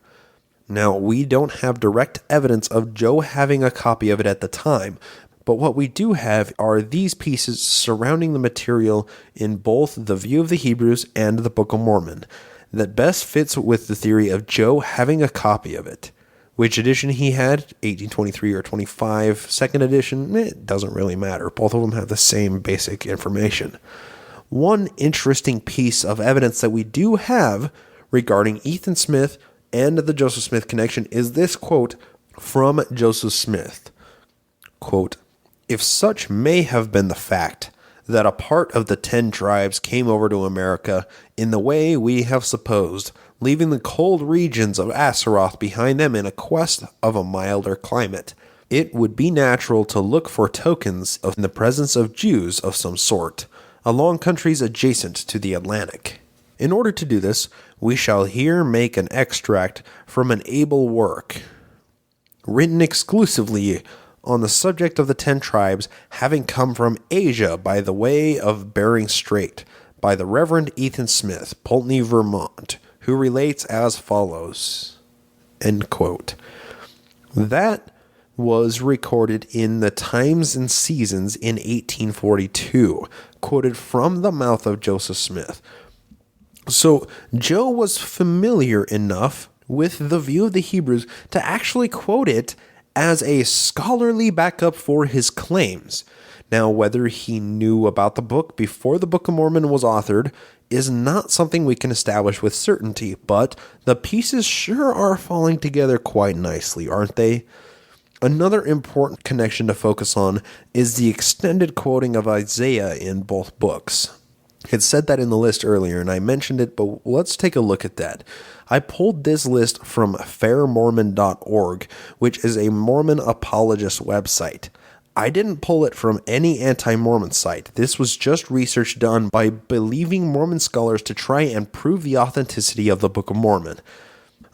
Now, we don't have direct evidence of Joe having a copy of it at the time, but what we do have are these pieces surrounding the material in both the View of the Hebrews and the Book of Mormon that best fits with the theory of Joe having a copy of it. Which edition he had, 1823 or 25, second edition, it doesn't really matter. Both of them have the same basic information. One interesting piece of evidence that we do have regarding Ethan Smith and the Joseph Smith connection is this quote from Joseph Smith. Quote, "If such may have been the fact that a part of the 10 tribes came over to America in the way we have supposed, leaving the cold regions of Asaroth behind them in a quest of a milder climate, it would be natural to look for tokens of the presence of Jews of some sort, along countries adjacent to the Atlantic. In order to do this, we shall here make an extract from an able work, written exclusively on the subject of the 10 tribes having come from Asia by the way of Bering Strait, by the Reverend Ethan Smith, Pulteney, Vermont, who relates as follows." End quote. That was recorded in the Times and Seasons in 1842, quoted from the mouth of Joseph Smith. So Joe was familiar enough with the View of the Hebrews to actually quote it as a scholarly backup for his claims. Now, whether he knew about the book before the Book of Mormon was authored is not something we can establish with certainty, but the pieces sure are falling together quite nicely, aren't they? Another important connection to focus on is the extended quoting of Isaiah in both books. It said that in the list earlier, and I mentioned it, but let's take a look at that. I pulled this list from fairmormon.org, which is a Mormon apologist website. I didn't pull it from any anti-Mormon site. This was just research done by believing Mormon scholars to try and prove the authenticity of the Book of Mormon.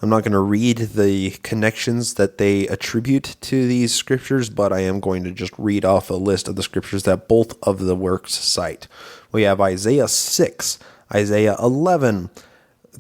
I'm not going to read the connections that they attribute to these scriptures, but I am going to just read off a list of the scriptures that both of the works cite. We have Isaiah 6, Isaiah 11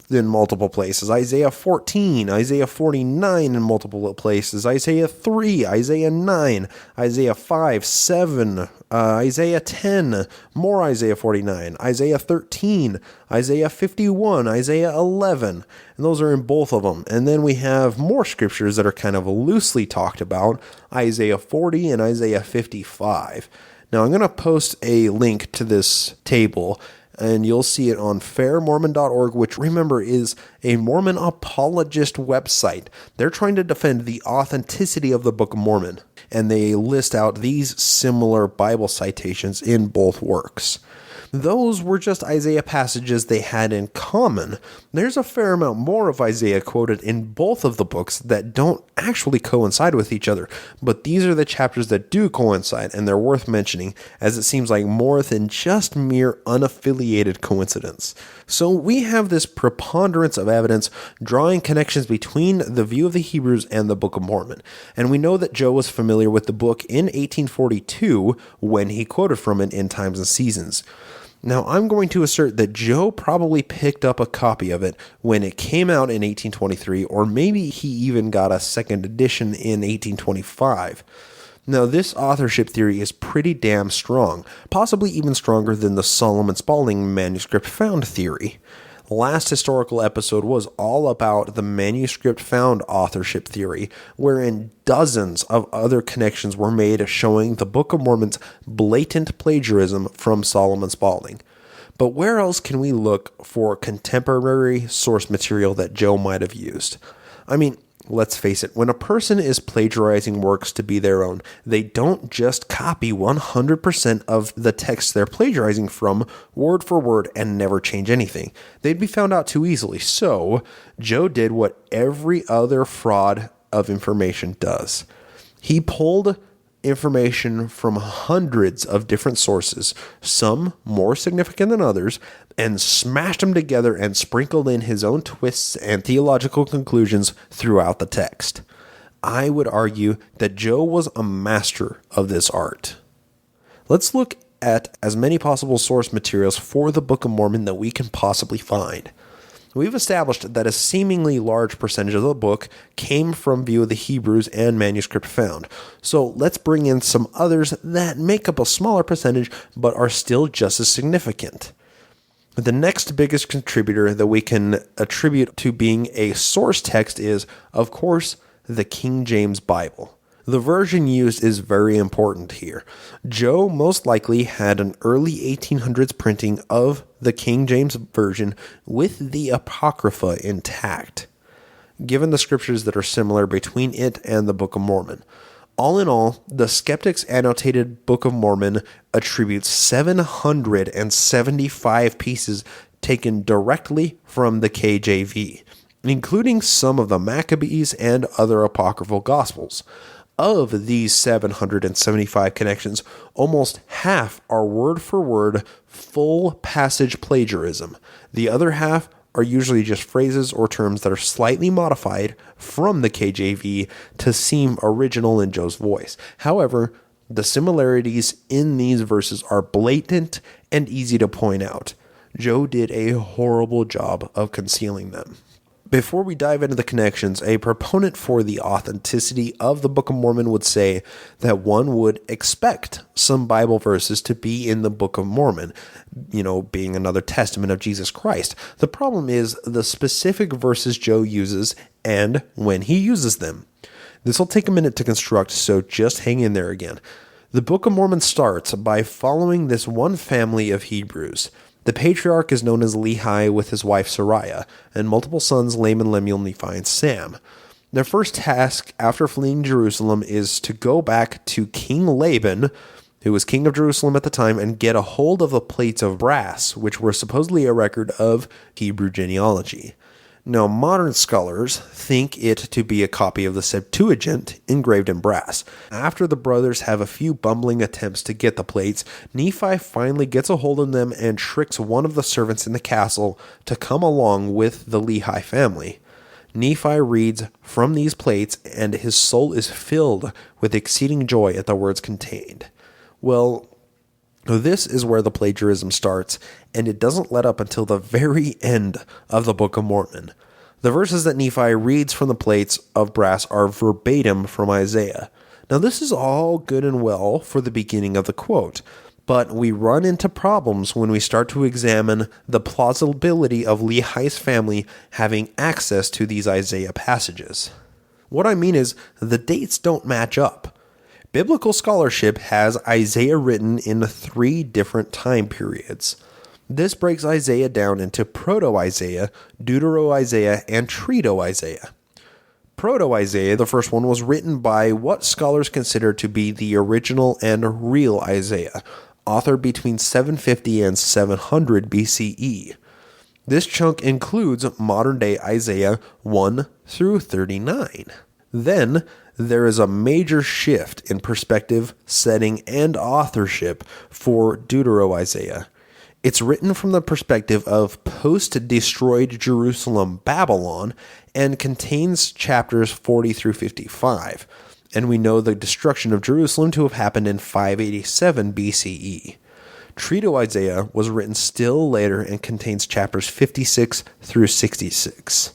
in multiple places, Isaiah 14, Isaiah 49 in multiple places, Isaiah 3, Isaiah 9, Isaiah 5, 7, Isaiah 10, more Isaiah 49, Isaiah 13, Isaiah 51, Isaiah 11, and those are in both of them. And then we have more scriptures that are kind of loosely talked about, Isaiah 40 and Isaiah 55. Now I'm going to post a link to this table, and you'll see it on fairmormon.org, which, remember, is a Mormon apologist website. They're trying to defend the authenticity of the Book of Mormon, and they list out these similar Bible citations in both works. Those were just Isaiah passages they had in common. There's a fair amount more of Isaiah quoted in both of the books that don't actually coincide with each other, but these are the chapters that do coincide, and they're worth mentioning, as it seems like more than just mere unaffiliated coincidence. So we have this preponderance of evidence drawing connections between the View of the Hebrews and the Book of Mormon, and we know that Joe was familiar with the book in 1842 when he quoted from it in Times and Seasons. Now, I'm going to assert that Joe probably picked up a copy of it when it came out in 1823, or maybe he even got a second edition in 1825. Now, this authorship theory is pretty damn strong, possibly even stronger than the Solomon Spaulding manuscript found theory. Last historical episode was all about the manuscript found authorship theory, wherein dozens of other connections were made showing the Book of Mormon's blatant plagiarism from Solomon Spaulding. But where else can we look for contemporary source material that Joe might have used? I mean, let's face it, when a person is plagiarizing works to be their own, they don't just copy 100% of the text they're plagiarizing from, word for word, and never change anything. They'd be found out too easily. So, Joe did what every other fraud of information does. He pulled information from hundreds of different sources, some more significant than others, and smashed them together and sprinkled in his own twists and theological conclusions throughout the text. I would argue that Joe was a master of this art. Let's look at as many possible source materials for the Book of Mormon that we can possibly find. We've established that a seemingly large percentage of the book came from view of the Hebrews and manuscript found. So let's bring in some others that make up a smaller percentage but are still just as significant. The next biggest contributor that we can attribute to being a source text is, of course, the King James Bible. The version used is very important here. Joe most likely had an early 1800s printing of the King James Version with the Apocrypha intact, given the scriptures that are similar between it and the Book of Mormon. All in all, the Skeptics Annotated Book of Mormon attributes 775 pieces taken directly from the KJV, including some of the Maccabees and other apocryphal Gospels. Of these 775 connections, almost half are word-for-word, full passage plagiarism. The other half are usually just phrases or terms that are slightly modified from the KJV to seem original in Joe's voice. However, the similarities in these verses are blatant and easy to point out. Joe did a horrible job of concealing them. Before we dive into the connections, a proponent for the authenticity of the Book of Mormon would say that one would expect some Bible verses to be in the Book of Mormon, being another testament of Jesus Christ. The problem is the specific verses Joe uses and when he uses them. This will take a minute to construct, so just hang in there again. The Book of Mormon starts by following this one family of Hebrews. The patriarch is known as Lehi with his wife Sariah, and multiple sons Laman, Lemuel, Nephi, and Sam. Their first task after fleeing Jerusalem is to go back to King Laban, who was king of Jerusalem at the time, and get a hold of the plates of brass, which were supposedly a record of Hebrew genealogy. Now, modern scholars think it to be a copy of the Septuagint engraved in brass. After the brothers have a few bumbling attempts to get the plates, Nephi finally gets a hold of them and tricks one of the servants in the castle to come along with the Lehi family. Nephi reads from these plates, and his soul is filled with exceeding joy at the words contained. Well, this is where the plagiarism starts, and it doesn't let up until the very end of the Book of Mormon. The verses that Nephi reads from the plates of brass are verbatim from Isaiah. Now, this is all good and well for the beginning of the quote, but we run into problems when we start to examine the plausibility of Lehi's family having access to these Isaiah passages. What I mean is, the dates don't match up. Biblical scholarship has Isaiah written in 3 different time periods. This breaks Isaiah down into Proto-Isaiah, Deutero-Isaiah, and Trito-Isaiah. Proto-Isaiah, the first one, was written by what scholars consider to be the original and real Isaiah, authored between 750 and 700 BCE. This chunk includes modern-day Isaiah 1 through 39. Then, there is a major shift in perspective, setting, and authorship for Deutero-Isaiah. It's written from the perspective of post-destroyed Jerusalem, Babylon, and contains chapters 40 through 55. And we know the destruction of Jerusalem to have happened in 587 BCE. Trito Isaiah was written still later and contains chapters 56 through 66.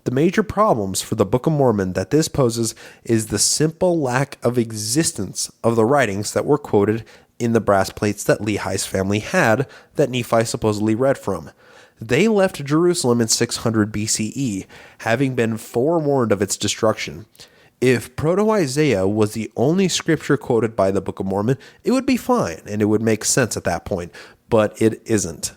The major problems for the Book of Mormon that this poses is the simple lack of existence of the writings that were quoted in the brass plates that Lehi's family had that Nephi supposedly read from. They left Jerusalem in 600 BCE, having been forewarned of its destruction. If Proto-Isaiah was the only scripture quoted by the Book of Mormon, it would be fine, and it would make sense at that point, but it isn't.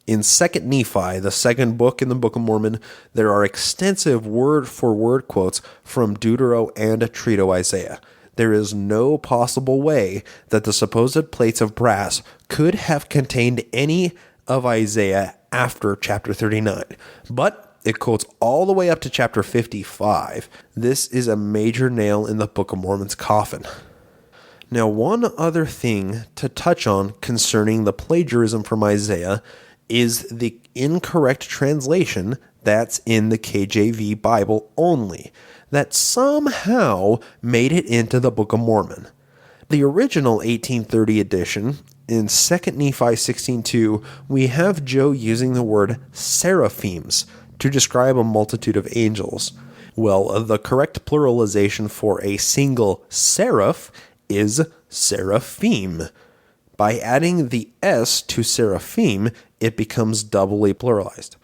In 2 Nephi, the second book in the Book of Mormon, there are extensive word-for-word quotes from Deutero and Trito Isaiah. There is no possible way that the supposed plates of brass could have contained any of Isaiah after chapter 39, but it quotes all the way up to chapter 55. This is a major nail in the Book of Mormon's coffin. Now, one other thing to touch on concerning the plagiarism from Isaiah is the incorrect translation that's in the KJV Bible only, that somehow made it into the Book of Mormon. The original 1830 edition, in 2 Nephi 16:2, we have Joe using the word seraphims to describe a multitude of angels. Well, the correct pluralization for a single seraph is seraphim. By adding the S to seraphim, it becomes doubly pluralized.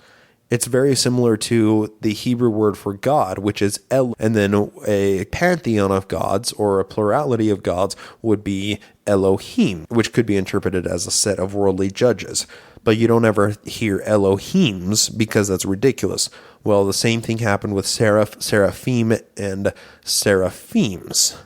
It's very similar to the Hebrew word for God, which is El, and then a pantheon of gods, or a plurality of gods, would be Elohim, which could be interpreted as a set of worldly judges. But you don't ever hear Elohims because that's ridiculous. Well, the same thing happened with seraphim, and seraphims.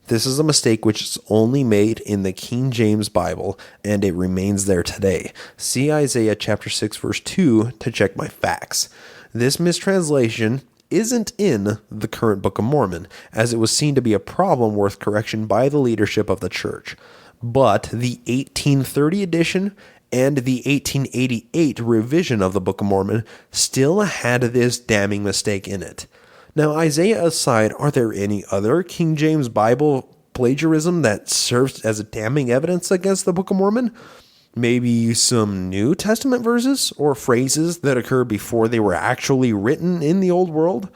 This is a mistake which is only made in the King James Bible, and it remains there today. See Isaiah chapter 6 verse 2 to check my facts. This mistranslation isn't in the current Book of Mormon, as it was seen to be a problem worth correction by the leadership of the church. But the 1830 edition and the 1888 revision of the Book of Mormon still had this damning mistake in it. Now, Isaiah aside, are there any other King James Bible plagiarism that serves as a damning evidence against the Book of Mormon? Maybe some New Testament verses or phrases that occurred before they were actually written in the Old World?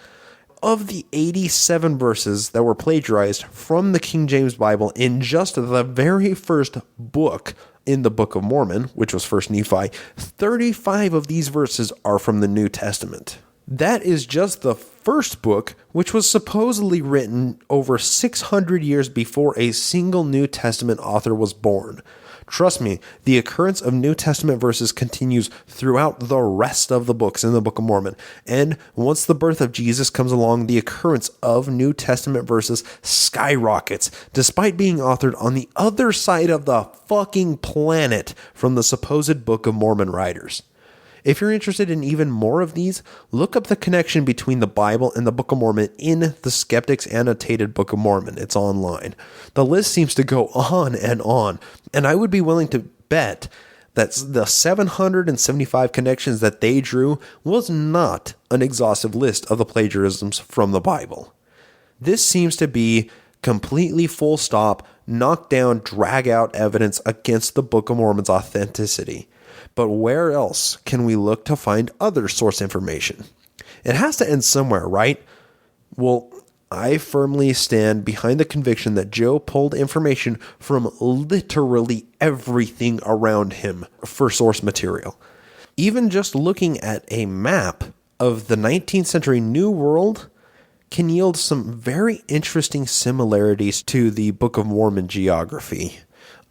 Of the 87 verses that were plagiarized from the King James Bible in just the very first book in the Book of Mormon, which was 1 Nephi, 35 of these verses are from the New Testament. That is just the first book, which was supposedly written over 600 years before a single New Testament author was born. Trust me, the occurrence of New Testament verses continues throughout the rest of the books in the Book of Mormon. And once the birth of Jesus comes along, the occurrence of New Testament verses skyrockets, despite being authored on the other side of the fucking planet from the supposed Book of Mormon writers. If you're interested in even more of these, look up the connection between the Bible and the Book of Mormon in the Skeptics Annotated Book of Mormon. It's online. The list seems to go on, and I would be willing to bet that the 775 connections that they drew was not an exhaustive list of the plagiarisms from the Bible. This seems to be completely full stop, knock down, drag out evidence against the Book of Mormon's authenticity. But where else can we look to find other source information? It has to end somewhere, right? Well, I firmly stand behind the conviction that Joe pulled information from literally everything around him for source material. Even just looking at a map of the 19th century New World can yield some very interesting similarities to the Book of Mormon geography.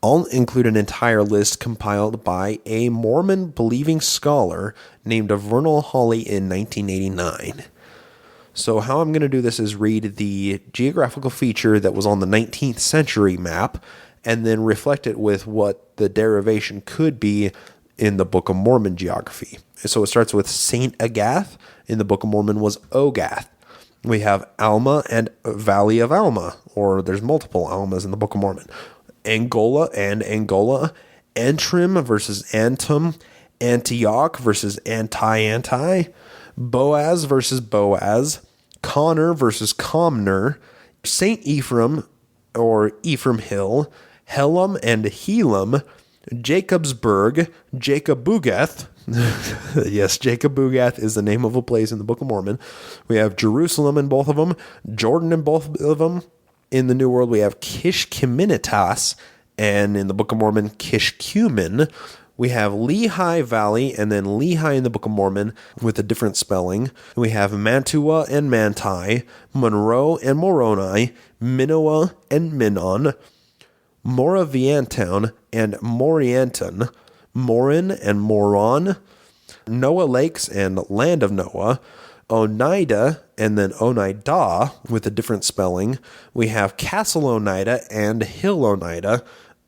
I'll include an entire list compiled by a Mormon-believing scholar named Vernal Hawley in 1989. So how I'm going to do this is read the geographical feature that was on the 19th century map and then reflect it with what the derivation could be in the Book of Mormon geography. So it starts with St. Agath. In the Book of Mormon was Ogath. We have Alma and Valley of Alma, or there's multiple Almas in the Book of Mormon. Angola and Angola, Antrim versus Antum, Antioch versus Anti, Boaz versus Boaz, Connor versus Comner, St. Ephraim or Ephraim Hill, Helam and Helam, Jacobsburg, Jacobugath. Yes, Jacobugath is the name of a place in the Book of Mormon. We have Jerusalem in both of them, Jordan in both of them. In the New World, we have Kishkiminitas, and in the Book of Mormon, Kishkumen. We have Lehi Valley, and then Lehi in the Book of Mormon with a different spelling. We have Mantua and Manti, Monroe and Moroni, Minoa and Minon, Moraviantown and Morianton, Morin and Moron, Noah Lakes and Land of Noah, Oneida and then Oneida with a different spelling. We have Castle Oneida and Hill Oneida,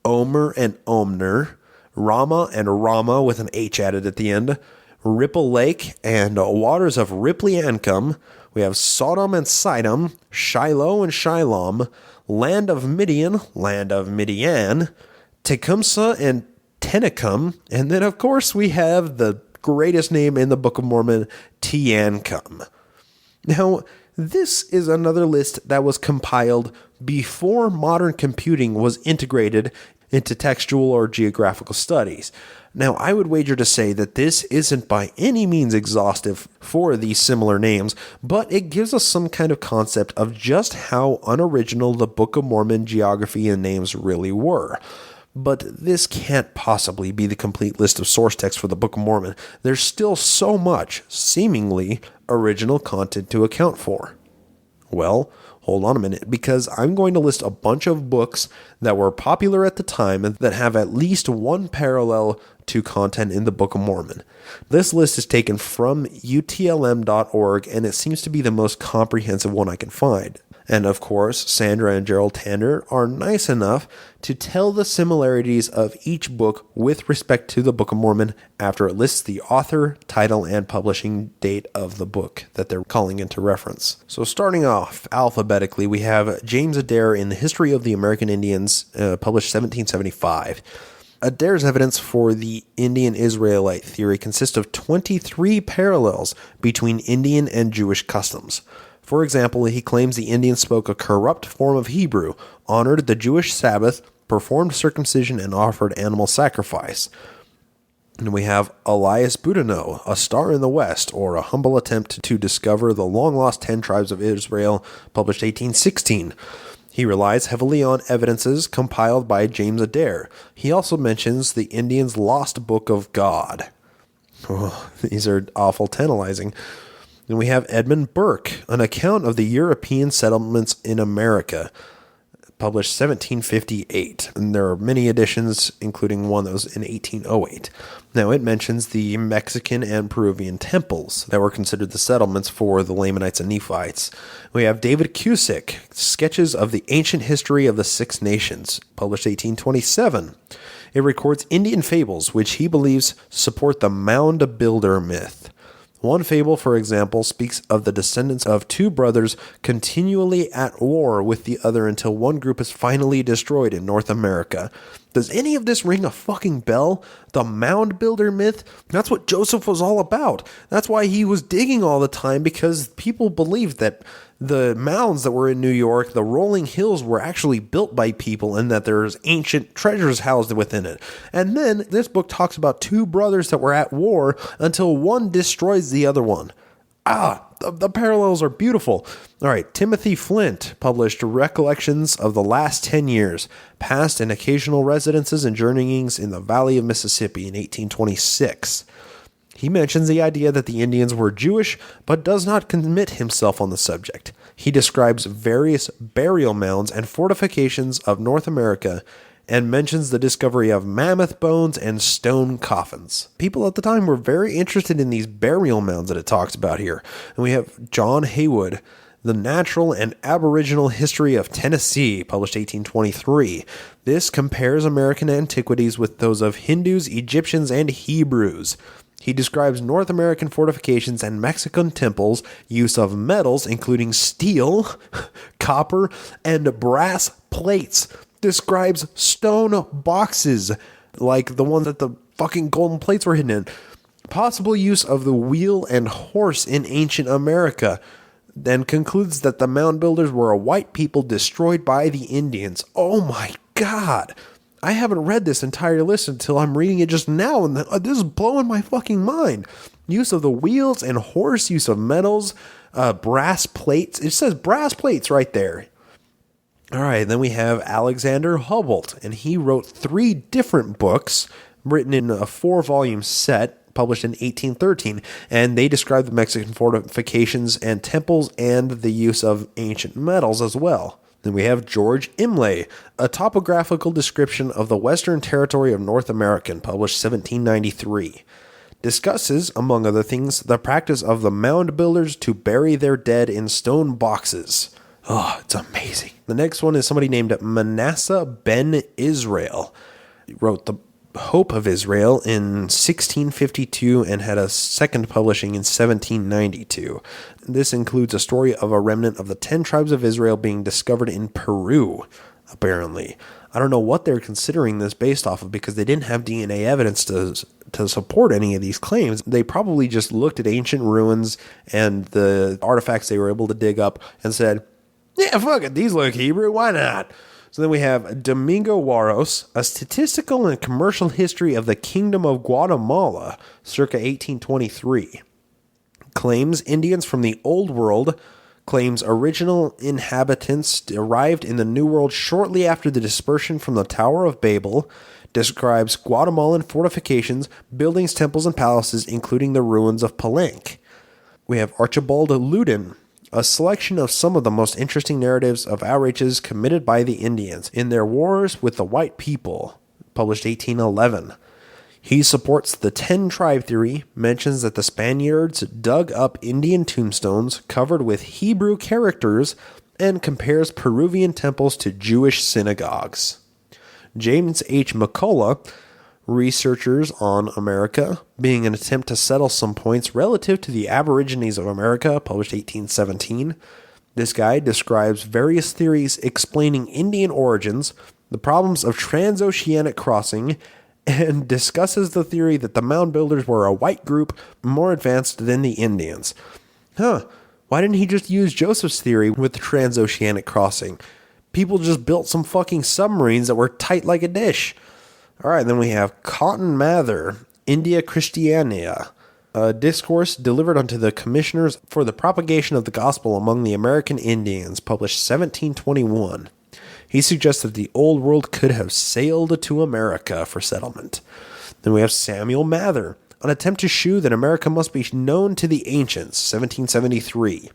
Omer and Omner, Rama and Rama with an H added at the end, Ripple Lake and Waters of Ripley-Ancum. We have Sodom and Sidom, Shiloh and Shilom, Land of Midian, Tecumseh and Tenicum, and then of course we have the greatest name in the Book of Mormon, Teancum. Now, this is another list that was compiled before modern computing was integrated into textual or geographical studies. Now, I would wager to say that this isn't by any means exhaustive for these similar names, but it gives us some kind of concept of just how unoriginal the Book of Mormon geography and names really were. But this can't possibly be the complete list of source text for the Book of Mormon. There's still so much, seemingly, original content to account for. Well, hold on a minute, because I'm going to list a bunch of books that were popular at the time that have at least one parallel to content in the Book of Mormon. This list is taken from utlm.org, and it seems to be the most comprehensive one I can find. And of course, Sandra and Gerald Tanner are nice enough to tell the similarities of each book with respect to the Book of Mormon after it lists the author, title, and publishing date of the book that they're calling into reference. So starting off alphabetically, we have James Adair in the History of the American Indians, published 1775. Adair's evidence for the Indian Israelite theory consists of 23 parallels between Indian and Jewish customs. For example, he claims the Indians spoke a corrupt form of Hebrew, honored the Jewish Sabbath, performed circumcision, and offered animal sacrifice. And we have Elias Boudinot, A Star in the West, or a humble attempt to discover the long-lost 10 tribes of Israel, published 1816. He relies heavily on evidences compiled by James Adair. He also mentions the Indians' lost Book of God. Oh, these are awful tantalizing. Then we have Edmund Burke, An Account of the European Settlements in America, published 1758. And there are many editions, including one that was in 1808. Now, it mentions the Mexican and Peruvian temples that were considered the settlements for the Lamanites and Nephites. We have David Cusick, Sketches of the Ancient History of the Six Nations, published 1827. It records Indian fables, which he believes support the mound builder myth. One fable, for example, speaks of the descendants of two brothers continually at war with the other until one group is finally destroyed in North America. Does any of this ring a fucking bell? The mound builder myth? That's what Joseph was all about. That's why he was digging all the time, because people believed that the mounds that were in New York, the rolling hills, were actually built by people and that there's ancient treasures housed within it. And then this book talks about two brothers that were at war until one destroys the other one. The parallels are beautiful. All right, Timothy Flint published Recollections of the Last 10 Years, Past and Occasional Residences and Journeyings in the Valley of Mississippi in 1826. He mentions the idea that the Indians were Jewish, but does not commit himself on the subject. He describes various burial mounds and fortifications of North America and mentions the discovery of mammoth bones and stone coffins. People at the time were very interested in these burial mounds that it talks about here. And we have John Haywood, The Natural and Aboriginal History of Tennessee, published 1823. This compares American antiquities with those of Hindus, Egyptians, and Hebrews. He describes North American fortifications and Mexican temples, use of metals, including steel, copper, and brass plates. Describes stone boxes, like the one that the fucking golden plates were hidden in. Possible use of the wheel and horse in ancient America. Then concludes that the mound builders were a white people destroyed by the Indians. Oh my God! I haven't read this entire list until I'm reading it just now, and this is blowing my fucking mind. Use of the wheels and horse, use of metals, brass plates. It says brass plates right there. All right, then we have Alexander Humboldt, and he wrote 3 different books written in a 4-volume set published in 1813, and they describe the Mexican fortifications and temples and the use of ancient metals as well. Then we have George Imlay, a topographical description of the Western Territory of North America, published 1793. Discusses, among other things, the practice of the mound builders to bury their dead in stone boxes. Oh, it's amazing. The next one is somebody named Manasseh ben Israel. He wrote The Hope of Israel in 1652 and had a second publishing in 1792. This includes a story of a remnant of the 10 tribes of Israel being discovered in Peru, apparently. I don't know what they're considering this based off of, because they didn't have DNA evidence to support any of these claims. They probably just looked at ancient ruins and the artifacts they were able to dig up and said, yeah, fuck it, these look Hebrew, why not? So then we have Domingo Juarez, A Statistical and Commercial History of the Kingdom of Guatemala, circa 1823. Claims Indians from the Old World, claims original inhabitants arrived in the New World shortly after the dispersion from the Tower of Babel, describes Guatemalan fortifications, buildings, temples, and palaces, including the ruins of Palenque. We have Archibald Loudon, a selection of some of the most interesting narratives of outrages committed by the Indians in their wars with the white people, published 1811. He supports the 10-tribe theory, mentions that the Spaniards dug up Indian tombstones covered with Hebrew characters, and compares Peruvian temples to Jewish synagogues. James H. McCullough, Researchers on America, being an attempt to settle some points relative to the Aborigines of America, published 1817. This guy describes various theories explaining Indian origins, the problems of transoceanic crossing, and discusses the theory that the mound builders were a white group more advanced than the Indians. Why didn't he just use Joseph's theory with the transoceanic crossing? People just built some fucking submarines that were tight like a dish. All right, then we have Cotton Mather, India Christiania, a discourse delivered unto the commissioners for the propagation of the gospel among the American Indians, published 1721. He suggests that the Old World could have sailed to America for settlement. Then we have Samuel Mather, an attempt to shew that America must be known to the ancients, 1773.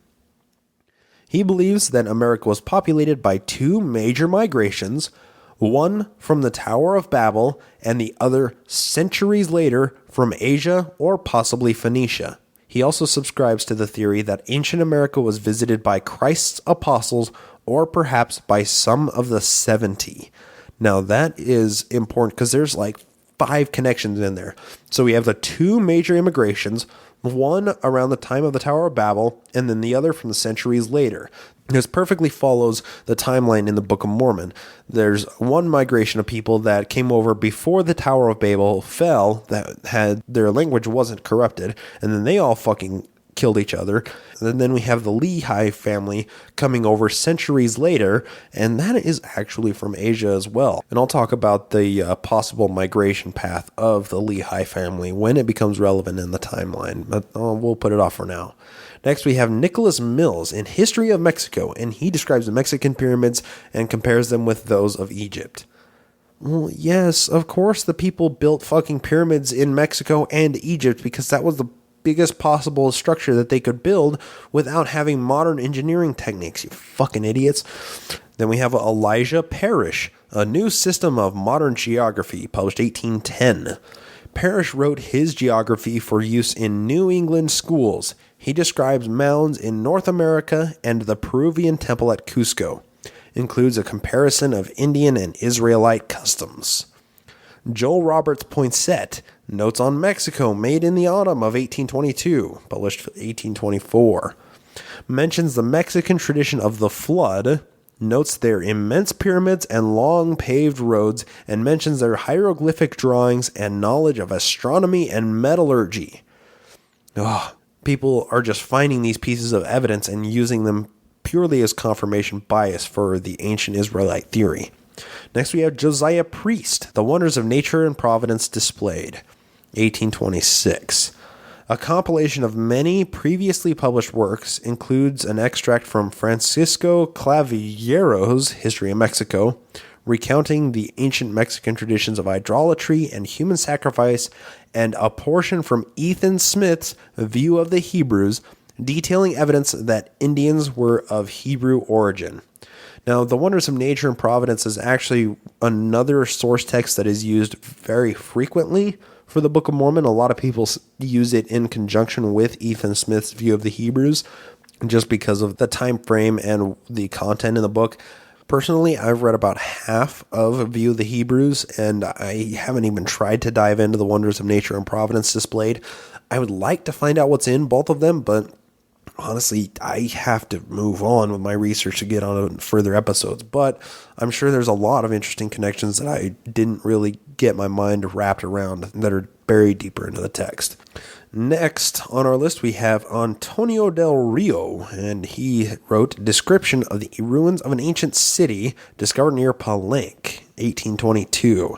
He believes that America was populated by 2 major migrations, one from the Tower of Babel and the other centuries later from Asia or possibly Phoenicia. He also subscribes to the theory that ancient America was visited by Christ's apostles or perhaps by some of the 70. Now that is important because there's like 5 connections in there. So we have the 2 major immigrations, one around the time of the Tower of Babel, and then the other from the centuries later. This perfectly follows the timeline in the Book of Mormon. There's one migration of people that came over before the Tower of Babel fell, that had their language wasn't corrupted, and then they all fucking killed each other. And then we have the Lehi family coming over centuries later, and that is actually from Asia as well. And I'll talk about the possible migration path of the Lehi family when it becomes relevant in the timeline, but we'll put it off for now. Next, we have Nicholas Mills in History of Mexico, and he describes the Mexican pyramids and compares them with those of Egypt. Well, yes, of course the people built fucking pyramids in Mexico and Egypt because that was the biggest possible structure that they could build without having modern engineering techniques, you fucking idiots. Then we have Elijah Parrish, A New System of Modern Geography, published 1810. Parrish wrote his geography for use in New England schools. He describes mounds in North America and the Peruvian temple at Cusco. Includes a comparison of Indian and Israelite customs. Joel Roberts Poinsett, Notes on Mexico, made in the autumn of 1822, published 1824. Mentions the Mexican tradition of the flood, notes their immense pyramids and long paved roads, and mentions their hieroglyphic drawings and knowledge of astronomy and metallurgy. People are just finding these pieces of evidence and using them purely as confirmation bias for the ancient Israelite theory. Next, we have Josiah Priest, The Wonders of Nature and Providence Displayed, 1826. A compilation of many previously published works includes an extract from Francisco Claviero's History of Mexico, recounting the ancient Mexican traditions of idolatry and human sacrifice, and a portion from Ethan Smith's View of the Hebrews, detailing evidence that Indians were of Hebrew origin. Now, The Wonders of Nature and Providence is actually another source text that is used very frequently for the Book of Mormon. A lot of people use it in conjunction with Ethan Smith's View of the Hebrews, just because of the time frame and the content in the book. Personally, I've read about half of View of the Hebrews, and I haven't even tried to dive into The Wonders of Nature and Providence Displayed. I would like to find out what's in both of them, but honestly, I have to move on with my research to get on further episodes. But I'm sure there's a lot of interesting connections that I didn't really get my mind wrapped around that are buried deeper into the text. Next on our list, we have Antonio del Rio, and he wrote Description of the Ruins of an Ancient City Discovered near Palenque, 1822.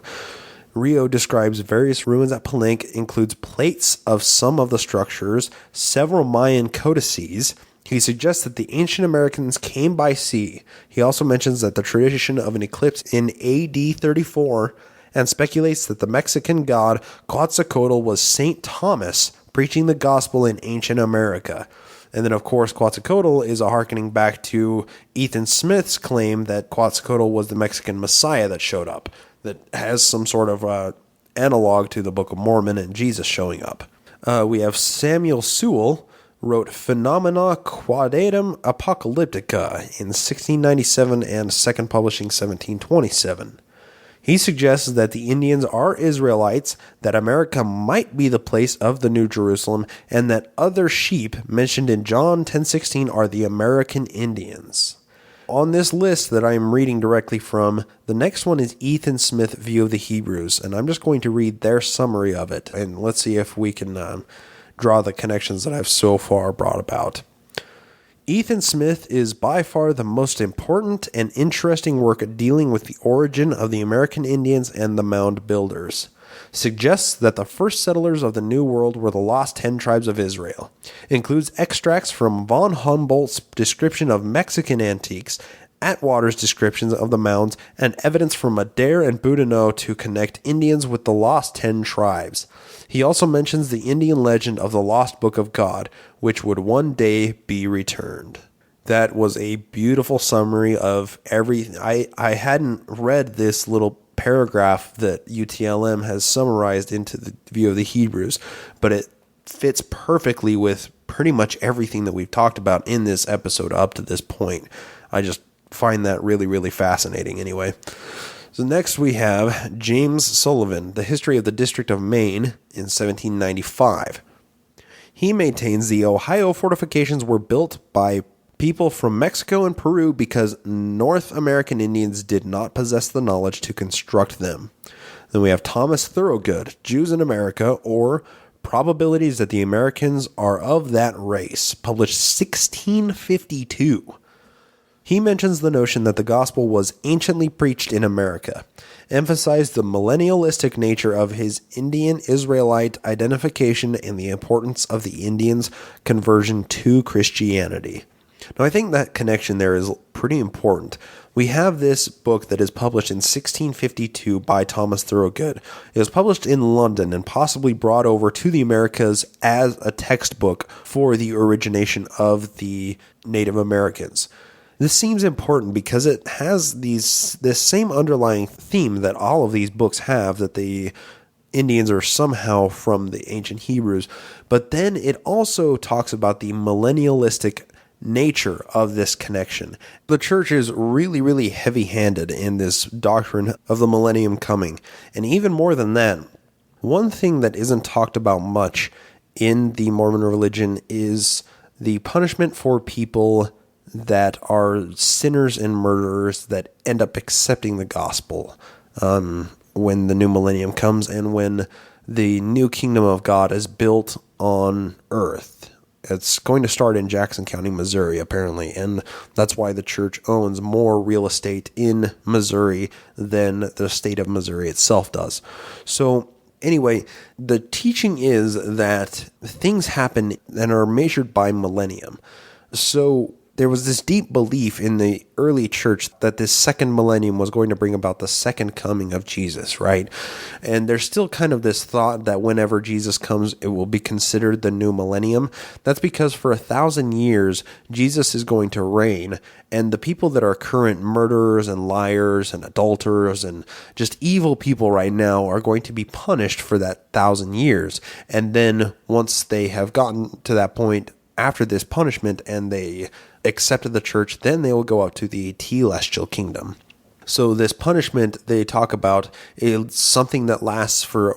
Rio describes various ruins at Palenque, includes plates of some of the structures, several Mayan codices. He suggests that the ancient Americans came by sea. He also mentions that the tradition of an eclipse in AD 34, and speculates that the Mexican god Quetzalcoatl was St. Thomas preaching the gospel in ancient America. And then, of course, Quetzalcoatl is a hearkening back to Ethan Smith's claim that Quetzalcoatl was the Mexican Messiah that showed up, that has some sort of analog to the Book of Mormon and Jesus showing up. We have Samuel Sewell, wrote Phenomena Quadratum Apocalyptica in 1697 and second publishing 1727. He suggests that the Indians are Israelites, that America might be the place of the New Jerusalem, and that other sheep mentioned in John 10:16 are the American Indians. On this list that I'm reading directly from, the next one is Ethan Smith View of the Hebrews, and I'm just going to read their summary of it, and let's see if we can draw the connections that I've so far brought about. Ethan Smith is by far the most important and interesting work dealing with the origin of the American Indians and the mound builders. Suggests that the first settlers of the New World were the lost 10 tribes of Israel. Includes extracts from von Humboldt's description of Mexican antiques, Atwater's descriptions of the mounds, and evidence from Adair and Boudinot to connect Indians with the lost 10 tribes. He also mentions the Indian legend of the lost Book of God, which would one day be returned. That was a beautiful summary of everything. I hadn't read this little paragraph that UTLM has summarized into the View of the Hebrews, but it fits perfectly with pretty much everything that we've talked about in this episode up to this point. I just find that really, really fascinating anyway. So next we have James Sullivan, The History of the District of Maine in 1795. He maintains the Ohio fortifications were built by people from Mexico and Peru because North American Indians did not possess the knowledge to construct them. Then we have Thomas Thorogood, Jews in America, or Probabilities that the Americans are of that race, published 1652. He mentions the notion that the gospel was anciently preached in America, emphasized the millennialistic nature of his Indian Israelite identification and the importance of the Indians' conversion to Christianity. Now, I think that connection there is pretty important. We have this book that is published in 1652 by Thomas Thorogood. It was published in London and possibly brought over to the Americas as a textbook for the origination of the Native Americans. This seems important because it has this same underlying theme that all of these books have, that the Indians are somehow from the ancient Hebrews, but then it also talks about the millennialistic nature of this connection. The church is really, really heavy-handed in this doctrine of the millennium coming, and even more than that, one thing that isn't talked about much in the Mormon religion is the punishment for people that are sinners and murderers that end up accepting the gospel when the new millennium comes and when the new kingdom of God is built on earth. It's going to start in Jackson County, Missouri, apparently, and that's why the church owns more real estate in Missouri than the state of Missouri itself does. So anyway, the teaching is that things happen and are measured by millennium. So there was this deep belief in the early church that this second millennium was going to bring about the second coming of Jesus, right? And there's still kind of this thought that whenever Jesus comes, it will be considered the new millennium. That's because for 1,000 years, Jesus is going to reign, and the people that are current murderers and liars and adulterers and just evil people right now are going to be punished for that 1,000 years. And then once they have gotten to that point, after this punishment and they accepted the church, then they will go up to the telestial kingdom. So this punishment they talk about is something that lasts for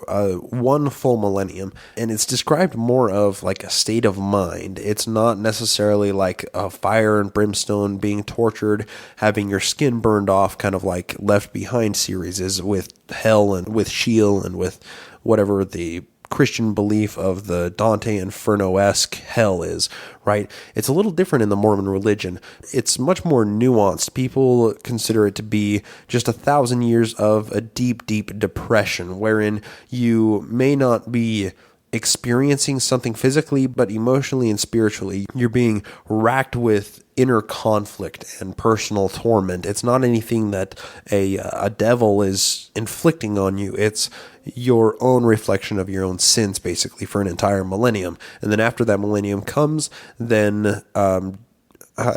one full millennium, and it's described more of like a state of mind. It's not necessarily like a fire and brimstone, being tortured, having your skin burned off, kind of like Left Behind series is with hell and with Sheol and with whatever the Christian belief of the Dante Inferno-esque hell is, right? It's a little different in the Mormon religion. It's much more nuanced. People consider it to be just 1,000 years of a deep, deep depression, wherein you may not be experiencing something physically, but emotionally and spiritually, you're being racked with inner conflict and personal torment. It's not anything that a devil is inflicting on you. It's your own reflection of your own sins, basically, for an entire millennium. And then after that millennium comes, then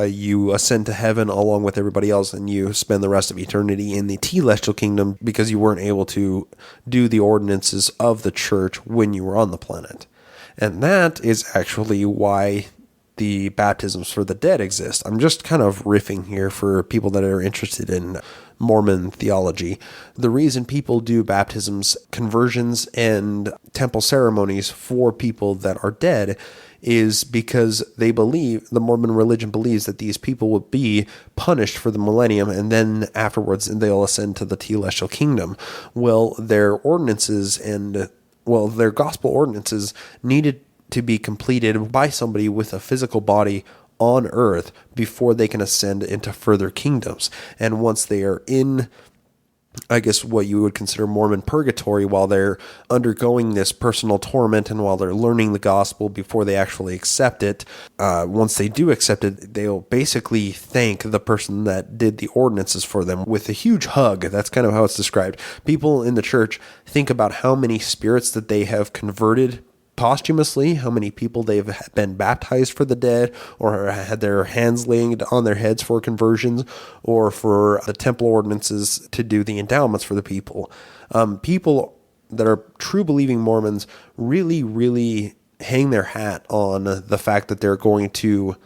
you ascend to heaven along with everybody else, and you spend the rest of eternity in the telestial kingdom because you weren't able to do the ordinances of the church when you were on the planet. And that is actually why the baptisms for the dead exist. I'm just kind of riffing here for people that are interested in Mormon theology. The reason people do baptisms, conversions, and temple ceremonies for people that are dead is because they believe, the Mormon religion believes, that these people will be punished for the millennium, and then afterwards they'll ascend to the telestial kingdom. Well, their ordinances and, their gospel ordinances needed to be completed by somebody with a physical body on earth before they can ascend into further kingdoms. And once they are in, I guess, what you would consider Mormon purgatory, while they're undergoing this personal torment and while they're learning the gospel before they actually accept it, once they do accept it, they'll basically thank the person that did the ordinances for them with a huge hug. That's kind of how it's described. People in the church think about how many spirits that they have converted posthumously, how many people they've been baptized for the dead, or had their hands laid on their heads for conversions, or for the temple ordinances to do the endowments for the people. People that are true believing Mormons really, really hang their hat on the fact that they're going to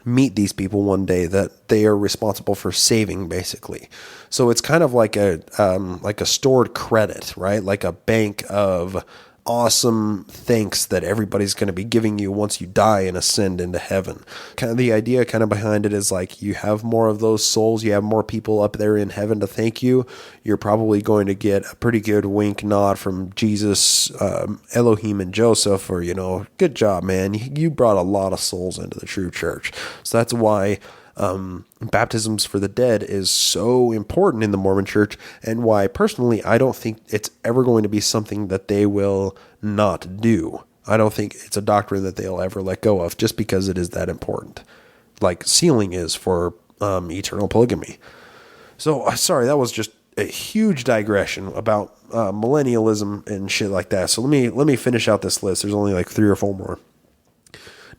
meet these people one day that they are responsible for saving, basically. So it's kind of like a stored credit, right? Like a bank of awesome thanks that everybody's going to be giving you once you die and ascend into heaven. Kind of the idea kind of behind it is like, you have more of those souls, you have more people up there in heaven to thank you. You're probably going to get a pretty good wink nod from Jesus, Elohim, and Joseph, or, good job, man. You brought a lot of souls into the true church. So that's why baptisms for the dead is so important in the Mormon church, and why personally I don't think it's ever going to be something that they will not do. I don't think it's a doctrine that they'll ever let go of, just because it is that important, like sealing is for eternal polygamy. So sorry, that was just a huge digression about millennialism and shit like that. So let me finish out this list. There's only like 3 or 4 more.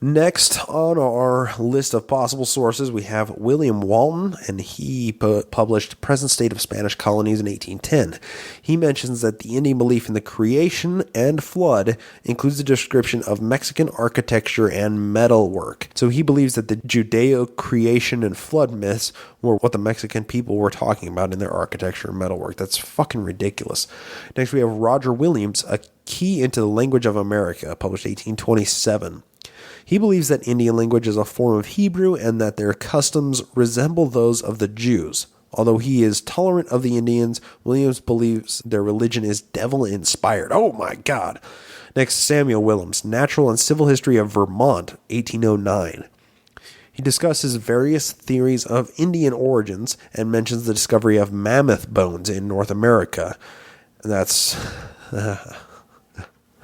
Next on our list of possible sources, we have William Walton, and he published Present State of Spanish Colonies in 1810. He mentions that the Indian belief in the creation and flood includes a description of Mexican architecture and metalwork. So he believes that the Judeo-creation and flood myths were what the Mexican people were talking about in their architecture and metalwork. That's fucking ridiculous. Next, we have Roger Williams, A Key into the Language of America, published 1827. He believes that Indian language is a form of Hebrew and that their customs resemble those of the Jews. Although he is tolerant of the Indians, Williams believes their religion is devil-inspired. Oh my God. Next, Samuel Willems, Natural and Civil History of Vermont, 1809. He discusses various theories of Indian origins and mentions the discovery of mammoth bones in North America. That's...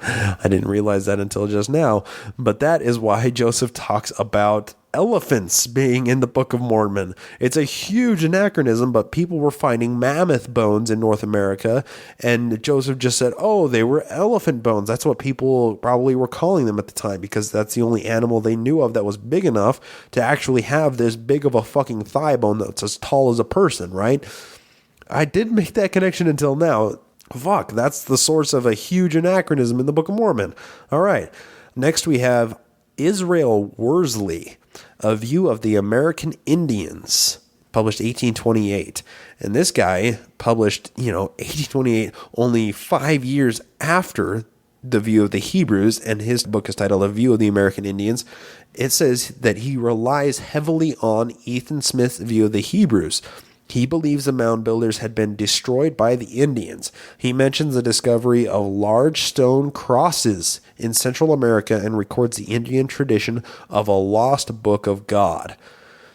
I didn't realize that until just now, but that is why Joseph talks about elephants being in the Book of Mormon. It's a huge anachronism, but people were finding mammoth bones in North America, and Joseph just said, oh, they were elephant bones. That's what people probably were calling them at the time, because that's the only animal they knew of that was big enough to actually have this big of a fucking thigh bone that's as tall as a person, right? I didn't make that connection until now. Fuck, that's the source of a huge anachronism in the Book of Mormon. All right. Next we have Israel Worsley, A View of the American Indians, published 1828. And this guy published, 1828, only 5 years after The View of the Hebrews, and his book is titled A View of the American Indians. It says that he relies heavily on Ethan Smith's view of the Hebrews. He believes the mound builders had been destroyed by the Indians. He mentions the discovery of large stone crosses in Central America and records the Indian tradition of a lost book of God.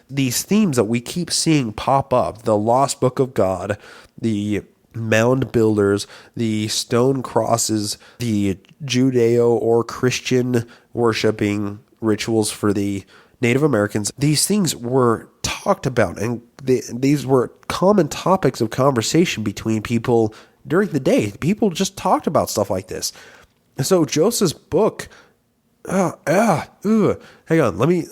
These themes that we keep seeing pop up, the lost book of God, the mound builders, the stone crosses, the Judeo or Christian worshiping rituals for the Native Americans, these things were talked about, and these were common topics of conversation between people during the day. People just talked about stuff like this. So Joseph's book, hang on, let me,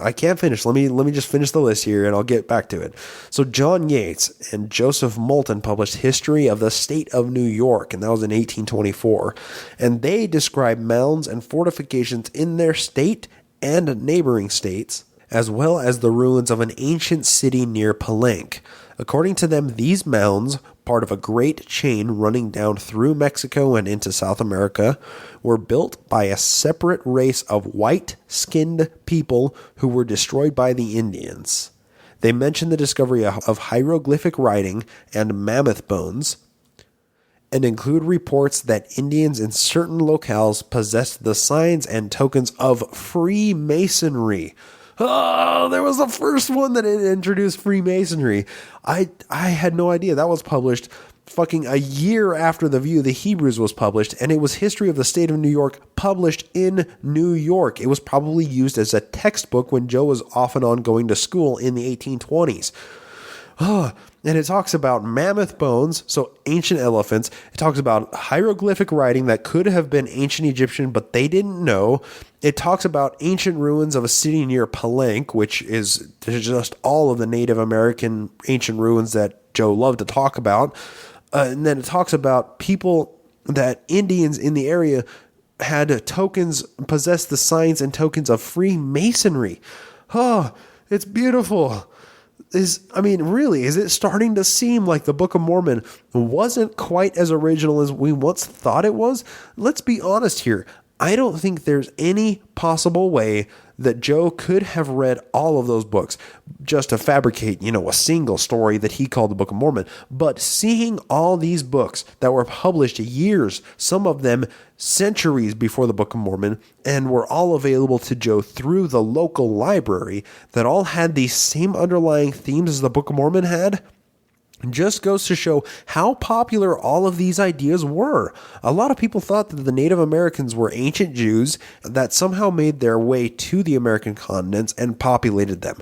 I can't finish. Let me just finish the list here and I'll get back to it. So John Yates and Joseph Moulton published History of the State of New York, and that was in 1824. And they describe mounds and fortifications in their state and neighboring states, as well as the ruins of an ancient city near Palenque. According to them, these mounds, part of a great chain running down through Mexico and into South America, were built by a separate race of white-skinned people who were destroyed by the Indians. They mention the discovery of hieroglyphic writing and mammoth bones, and include reports that Indians in certain locales possessed the signs and tokens of Freemasonry. Oh, there was the first one that introduced Freemasonry. I had no idea. That was published fucking a year after The View of the Hebrews was published, and it was History of the State of New York published in New York. It was probably used as a textbook when Joe was off and on going to school in the 1820s. And it talks about mammoth bones, so ancient elephants. It talks about hieroglyphic writing that could have been ancient Egyptian, but they didn't know. It talks about ancient ruins of a city near Palenque, which is just all of the Native American ancient ruins that Joe loved to talk about. And then it talks about people that Indians in the area had tokens, possessed the signs and tokens of Freemasonry. Oh, it's beautiful. Is it starting to seem like the Book of Mormon wasn't quite as original as we once thought it was? Let's be honest here. I don't think there's any possible way that Joe could have read all of those books just to fabricate, a single story that he called the Book of Mormon. But seeing all these books that were published years, some of them centuries before the Book of Mormon, and were all available to Joe through the local library that all had these same underlying themes as the Book of Mormon had, just goes to show how popular all of these ideas were. A lot of people thought that the Native Americans were ancient Jews that somehow made their way to the American continents and populated them.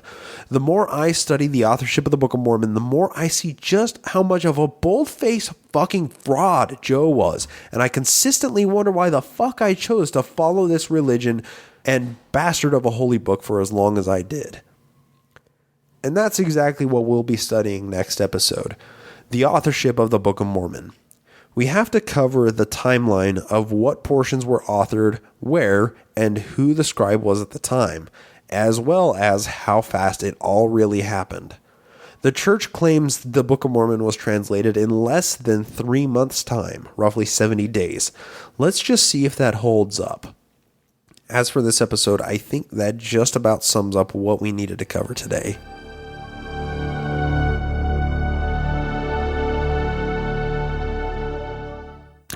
The more I study the authorship of the Book of Mormon, the more I see just how much of a bold-faced fucking fraud Joe was. And I consistently wonder why the fuck I chose to follow this religion and bastard of a holy book for as long as I did. And that's exactly what we'll be studying next episode, the authorship of the Book of Mormon. We have to cover the timeline of what portions were authored, where, and who the scribe was at the time, as well as how fast it all really happened. The church claims the Book of Mormon was translated in less than 3 months' time, roughly 70 days. Let's just see if that holds up. As for this episode, I think that just about sums up what we needed to cover today.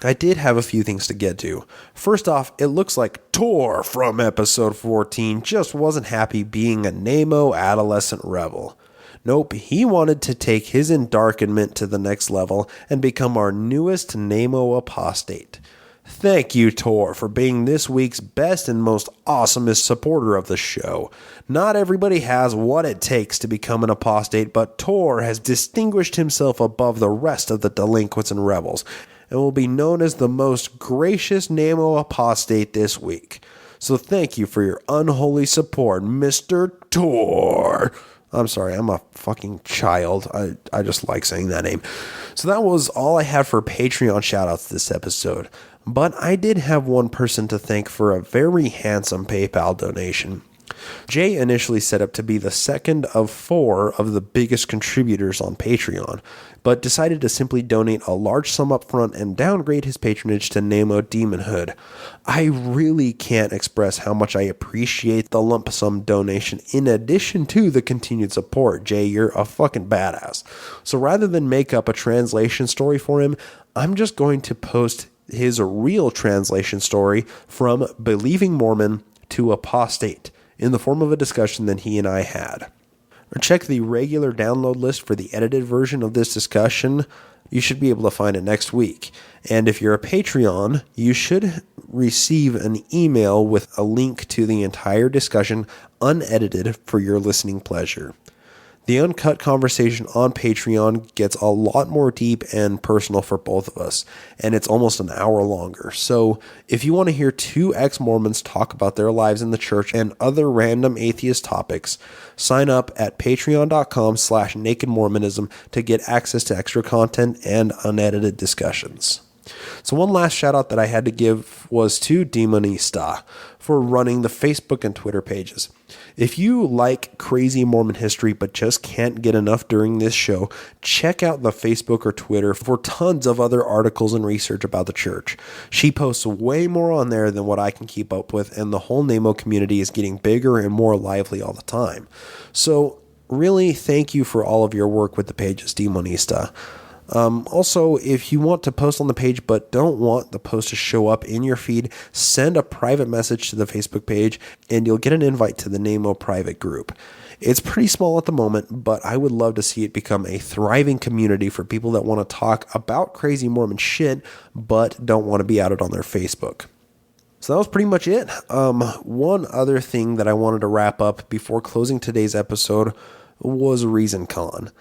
I did have a few things to get to. First off, it looks like Tor from episode 14 just wasn't happy being a Nemo adolescent rebel. Nope, he wanted to take his endarkenment to the next level and become our newest Nemo apostate. Thank you, Tor, for being this week's best and most awesomest supporter of the show. Not everybody has what it takes to become an apostate, but Tor has distinguished himself above the rest of the delinquents and rebels, and will be known as the most gracious Nemo apostate this week. So thank you for your unholy support, Mr. Tor. I'm sorry, I'm a fucking child. I just like saying that name. So that was all I had for Patreon shoutouts this episode. But I did have one person to thank for a very handsome PayPal donation. Jay initially set up to be the second of 4 of the biggest contributors on Patreon, but decided to simply donate a large sum up front and downgrade his patronage to Nemo Demonhood. I really can't express how much I appreciate the lump sum donation in addition to the continued support. Jay, you're a fucking badass. So rather than make up a translation story for him, I'm just going to post his real translation story from Believing Mormon to Apostate in the form of a discussion that he and I had. Or check the regular download list for the edited version of this discussion. You should be able to find it next week. And if you're a Patreon, you should receive an email with a link to the entire discussion unedited for your listening pleasure. The uncut conversation on Patreon gets a lot more deep and personal for both of us, and it's almost an hour longer. So if you want to hear 2 ex-Mormons talk about their lives in the church and other random atheist topics, sign up at patreon.com/nakedmormonism to get access to extra content and unedited discussions. So one last shout out that I had to give was to Demonista for running the Facebook and Twitter pages. If you like crazy Mormon history but just can't get enough during this show, check out the Facebook or Twitter for tons of other articles and research about the church. She posts way more on there than what I can keep up with, and the whole Nemo community is getting bigger and more lively all the time. So really, thank you for all of your work with the pages, Demonista. Also, if you want to post on the page but don't want the post to show up in your feed, send a private message to the Facebook page and you'll get an invite to the Nemo private group. It's pretty small at the moment, but I would love to see it become a thriving community for people that want to talk about crazy Mormon shit but don't want to be outed on their Facebook. So that was pretty much it. One other thing that I wanted to wrap up before closing today's episode was ReasonCon.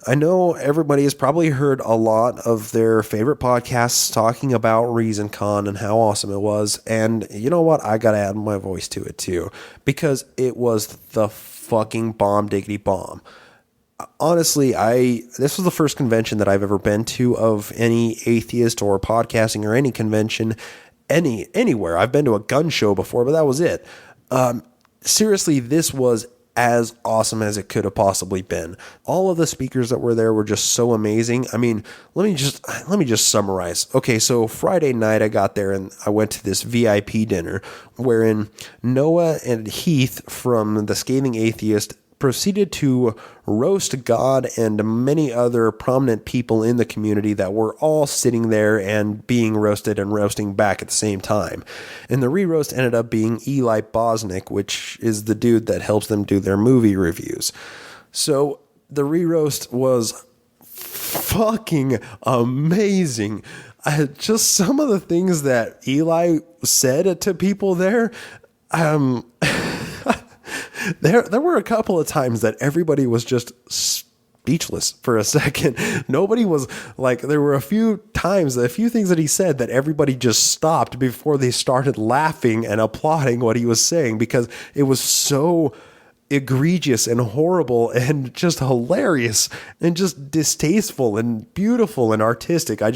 I know everybody has probably heard a lot of their favorite podcasts talking about ReasonCon and how awesome it was. And you know what? I got to add my voice to it too, because it was the fucking bomb diggity bomb. Honestly, this was the first convention that I've ever been to of any atheist or podcasting or any convention anywhere. I've been to a gun show before, but that was it. Seriously, this was as awesome as it could have possibly been. All of the speakers that were there were just so amazing. I mean, let me just summarize. Okay, so Friday night I got there and I went to this VIP dinner wherein Noah and Heath from The Scathing Atheist proceeded to roast God and many other prominent people in the community that were all sitting there and being roasted and roasting back at the same time. And the re-roast ended up being Eli Bosnick, which is the dude that helps them do their movie reviews. So the re-roast was fucking amazing. Just some of the things that Eli said to people there, There were a couple of times that everybody was just speechless for a second. Nobody was like, there were a few things that he said that everybody just stopped before they started laughing and applauding what he was saying, because it was so egregious and horrible and just hilarious and just distasteful and beautiful and artistic. I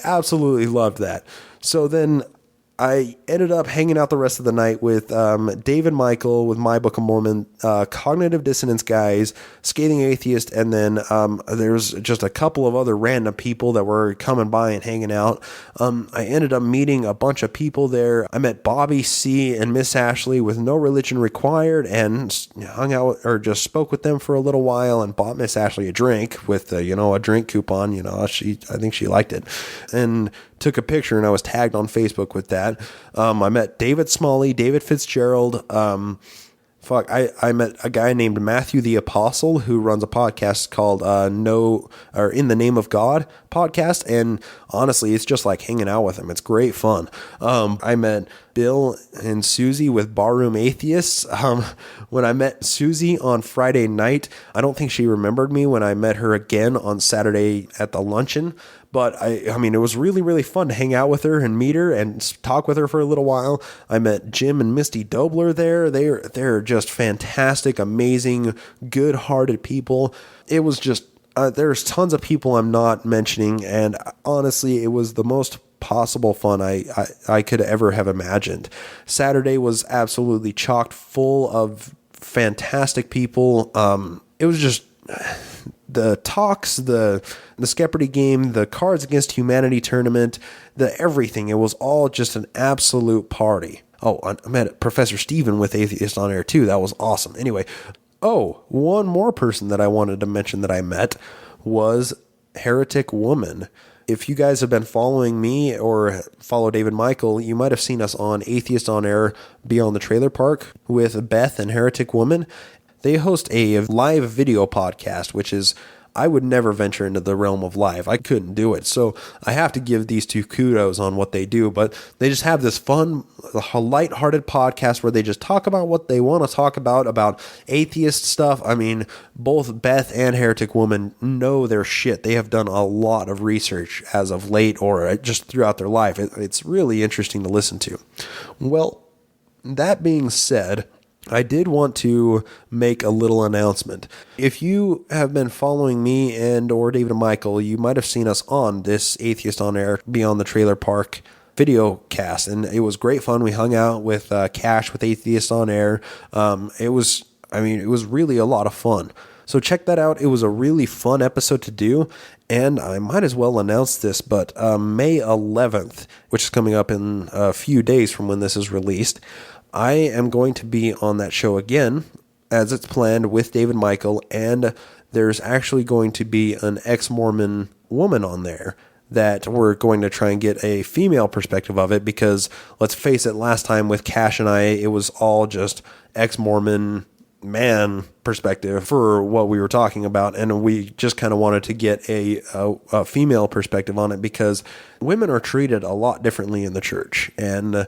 absolutely loved that. So then I ended up hanging out the rest of the night with Dave and Michael with My Book of Mormon, Cognitive Dissonance guys, Scathing Atheist, and then there's just a couple of other random people that were coming by and hanging out. I ended up meeting a bunch of people there. I met Bobby C. and Miss Ashley with No Religion Required and hung out or just spoke with them for a little while and bought Miss Ashley a drink with a drink coupon. I think she liked it. And took a picture, and I was tagged on Facebook with that. I met David Smalley, David Fitzgerald. I met a guy named Matthew the Apostle who runs a podcast called In the Name of God podcast. And honestly, it's just like hanging out with him. It's great fun. I met Bill and Susie with Barroom Atheists. When I met Susie on Friday night, I don't think she remembered me when I met her again on Saturday at the luncheon. But I mean, it was really, really fun to hang out with her and meet her and talk with her for a little while. I met Jim and Misty Dobler there. They're just fantastic, amazing, good-hearted people. It was just, there's tons of people I'm not mentioning, and honestly, it was the most possible fun I could ever have imagined. Saturday was absolutely chocked full of fantastic people. It was just the talks, the Skepperty game, the Cards Against Humanity tournament, the everything. It was all just an absolute party. Oh, I met Professor Steven with Atheist on Air too. That was awesome. Anyway, one more person that I wanted to mention that I met was Heretic Woman. If you guys have been following me or follow David Michael, you might have seen us on Atheist on Air Beyond the Trailer Park with Beth and Heretic Woman. They host a live video podcast, which is, I would never venture into the realm of live. I couldn't do it. So I have to give these two kudos on what they do. But they just have this fun, lighthearted podcast where they just talk about what they want to talk about atheist stuff. I mean, both Beth and Heretic Woman know their shit. They have done a lot of research as of late or just throughout their life. It's really interesting to listen to. Well, that being said, I did want to make a little announcement. If you have been following me and or David and Michael, you might have seen us on this Atheist on Air Beyond the Trailer Park video cast, and it was great fun. We hung out with Cash with Atheist on Air. It was really a lot of fun. So check that out. It was a really fun episode to do, and I might as well announce this, but May 11th, which is coming up in a few days from when this is released, I am going to be on that show again, as it's planned, with David Michael, and there's actually going to be an ex-Mormon woman on there that we're going to try and get a female perspective of it, because let's face it, last time with Cash and I, it was all just ex-Mormon man perspective for what we were talking about, and we just kind of wanted to get a female perspective on it, because women are treated a lot differently in the church, and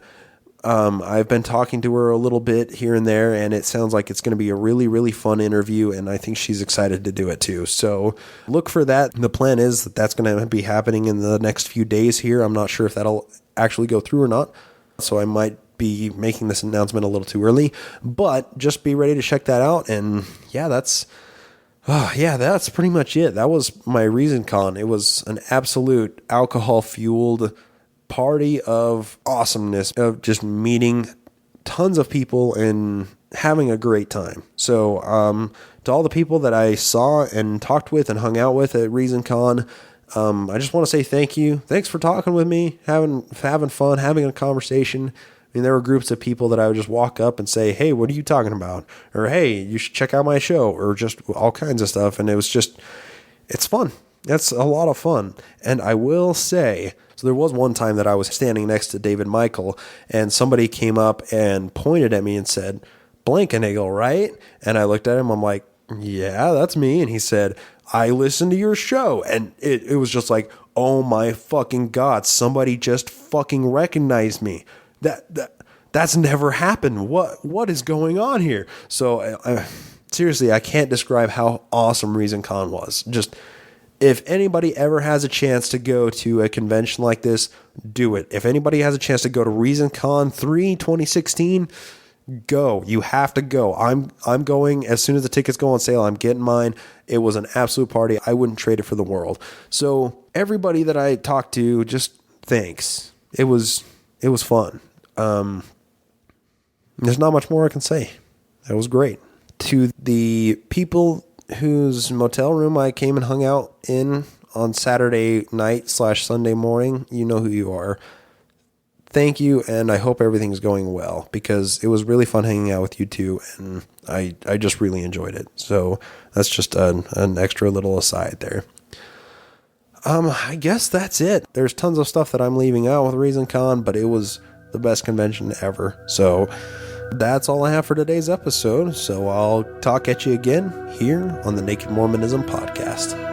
I've been talking to her a little bit here and there, and it sounds like it's going to be a really, really fun interview, and I think she's excited to do it too. So look for that. The plan is that that's going to be happening in the next few days here. I'm not sure if that'll actually go through or not, so I might be making this announcement a little too early, but just be ready to check that out. And that's pretty much it. That was my ReasonCon. It was an absolute alcohol-fueled party of awesomeness, of just meeting tons of people and having a great time. So to all the people that I saw and talked with and hung out with at ReasonCon, I just want to say thank you. Thanks for talking with me, having fun, having a conversation. I mean, there were groups of people that I would just walk up and say, hey, what are you talking about? Or, hey, you should check out my show, or just all kinds of stuff. And it's fun. That's a lot of fun. And I will say, so there was one time that I was standing next to David Michael, and somebody came up and pointed at me and said, Blankenagel, right? And I looked at him, I'm like, yeah, that's me. And he said, I listened to your show. And it was just like, oh my fucking God, somebody just fucking recognized me. That's never happened. What is going on here? So seriously, I can't describe how awesome ReasonCon was. Just, if anybody ever has a chance to go to a convention like this, do it. If anybody has a chance to go to ReasonCon 3 2016, go. You have to go. I'm going as soon as the tickets go on sale. I'm getting mine. It was an absolute party. I wouldn't trade it for the world. So everybody that I talked to, just thanks. It was fun. There's not much more I can say. That was great. To the people whose motel room I came and hung out in on Saturday night / Sunday morning, you know who you are. Thank you, and I hope everything's going well, because it was really fun hanging out with you two, and I just really enjoyed it. So that's just an extra little aside there. I guess that's it. There's tons of stuff that I'm leaving out with Reason Con, but it was the best convention ever. So that's all I have for today's episode. So I'll talk at you again here on the Naked Mormonism podcast.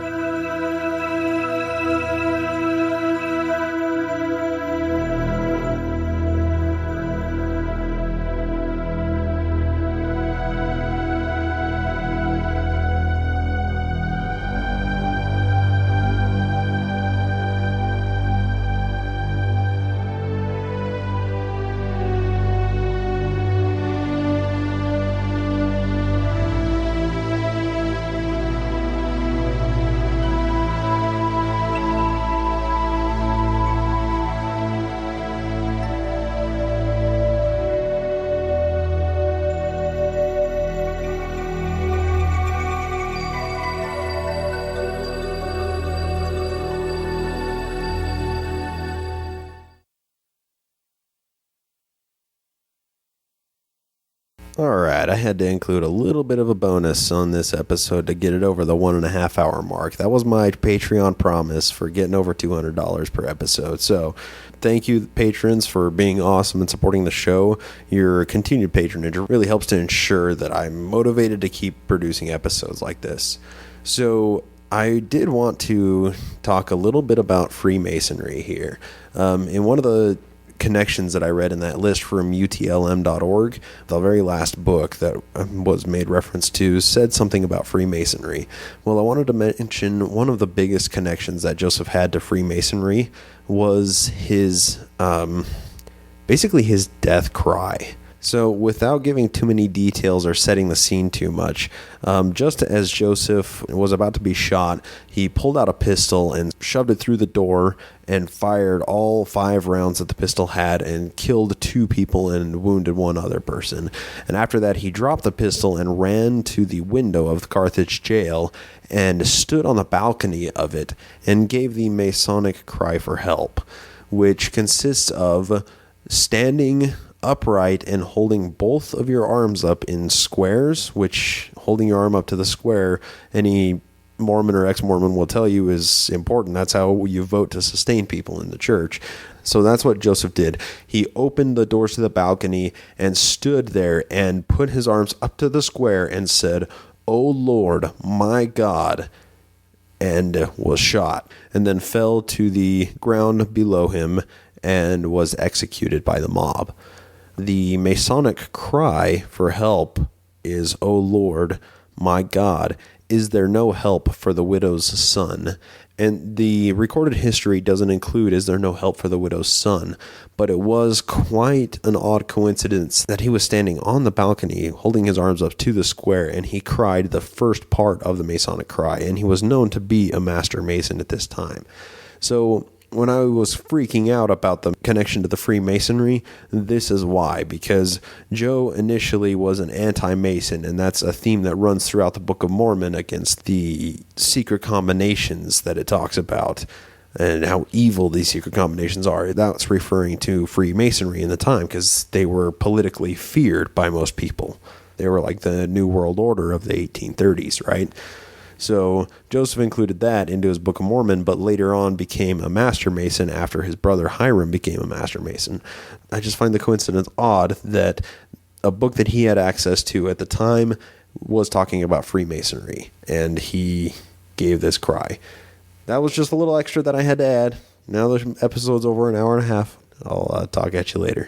Alright, I had to include a little bit of a bonus on this episode to get it over the 1.5 hour mark. That was my Patreon promise for getting over $200 per episode. So, thank you, patrons, for being awesome and supporting the show. Your continued patronage really helps to ensure that I'm motivated to keep producing episodes like this. So, I did want to talk a little bit about Freemasonry here. In one of the connections that I read in that list from utlm.org, the very last book that was made reference to said something about Freemasonry. Well, I wanted to mention one of the biggest connections that Joseph had to Freemasonry was his, basically his death cry. So without giving too many details or setting the scene too much, just as Joseph was about to be shot, he pulled out a pistol and shoved it through the door and fired all 5 rounds that the pistol had and killed 2 people and wounded 1 other person. And after that, he dropped the pistol and ran to the window of the Carthage jail and stood on the balcony of it and gave the Masonic cry for help, which consists of standing upright and holding both of your arms up in squares, which holding your arm up to the square, any Mormon or ex-Mormon will tell you is important. That's how you vote to sustain people in the church. So that's what Joseph did. He opened the doors to the balcony and stood there and put his arms up to the square and said, "O Lord, my God," and was shot, and then fell to the ground below him and was executed by the mob. The Masonic cry for help is, "O Lord, my God, is there no help for the widow's son?" And the recorded history doesn't include "is there no help for the widow's son?" But it was quite an odd coincidence that he was standing on the balcony holding his arms up to the square, and he cried the first part of the Masonic cry, and he was known to be a master Mason at this time. So when I was freaking out about the connection to the Freemasonry, this is why. Because Joe initially was an anti-Mason, and that's a theme that runs throughout the Book of Mormon against the secret combinations that it talks about and how evil these secret combinations are. That's referring to Freemasonry in the time because they were politically feared by most people. They were like the New World Order of the 1830s, right? So Joseph included that into his Book of Mormon, but later on became a Master Mason after his brother Hiram became a Master Mason. I just find the coincidence odd that a book that he had access to at the time was talking about Freemasonry, and he gave this cry. That was just a little extra that I had to add. Now the episode's over an hour and a half. I'll talk at you later.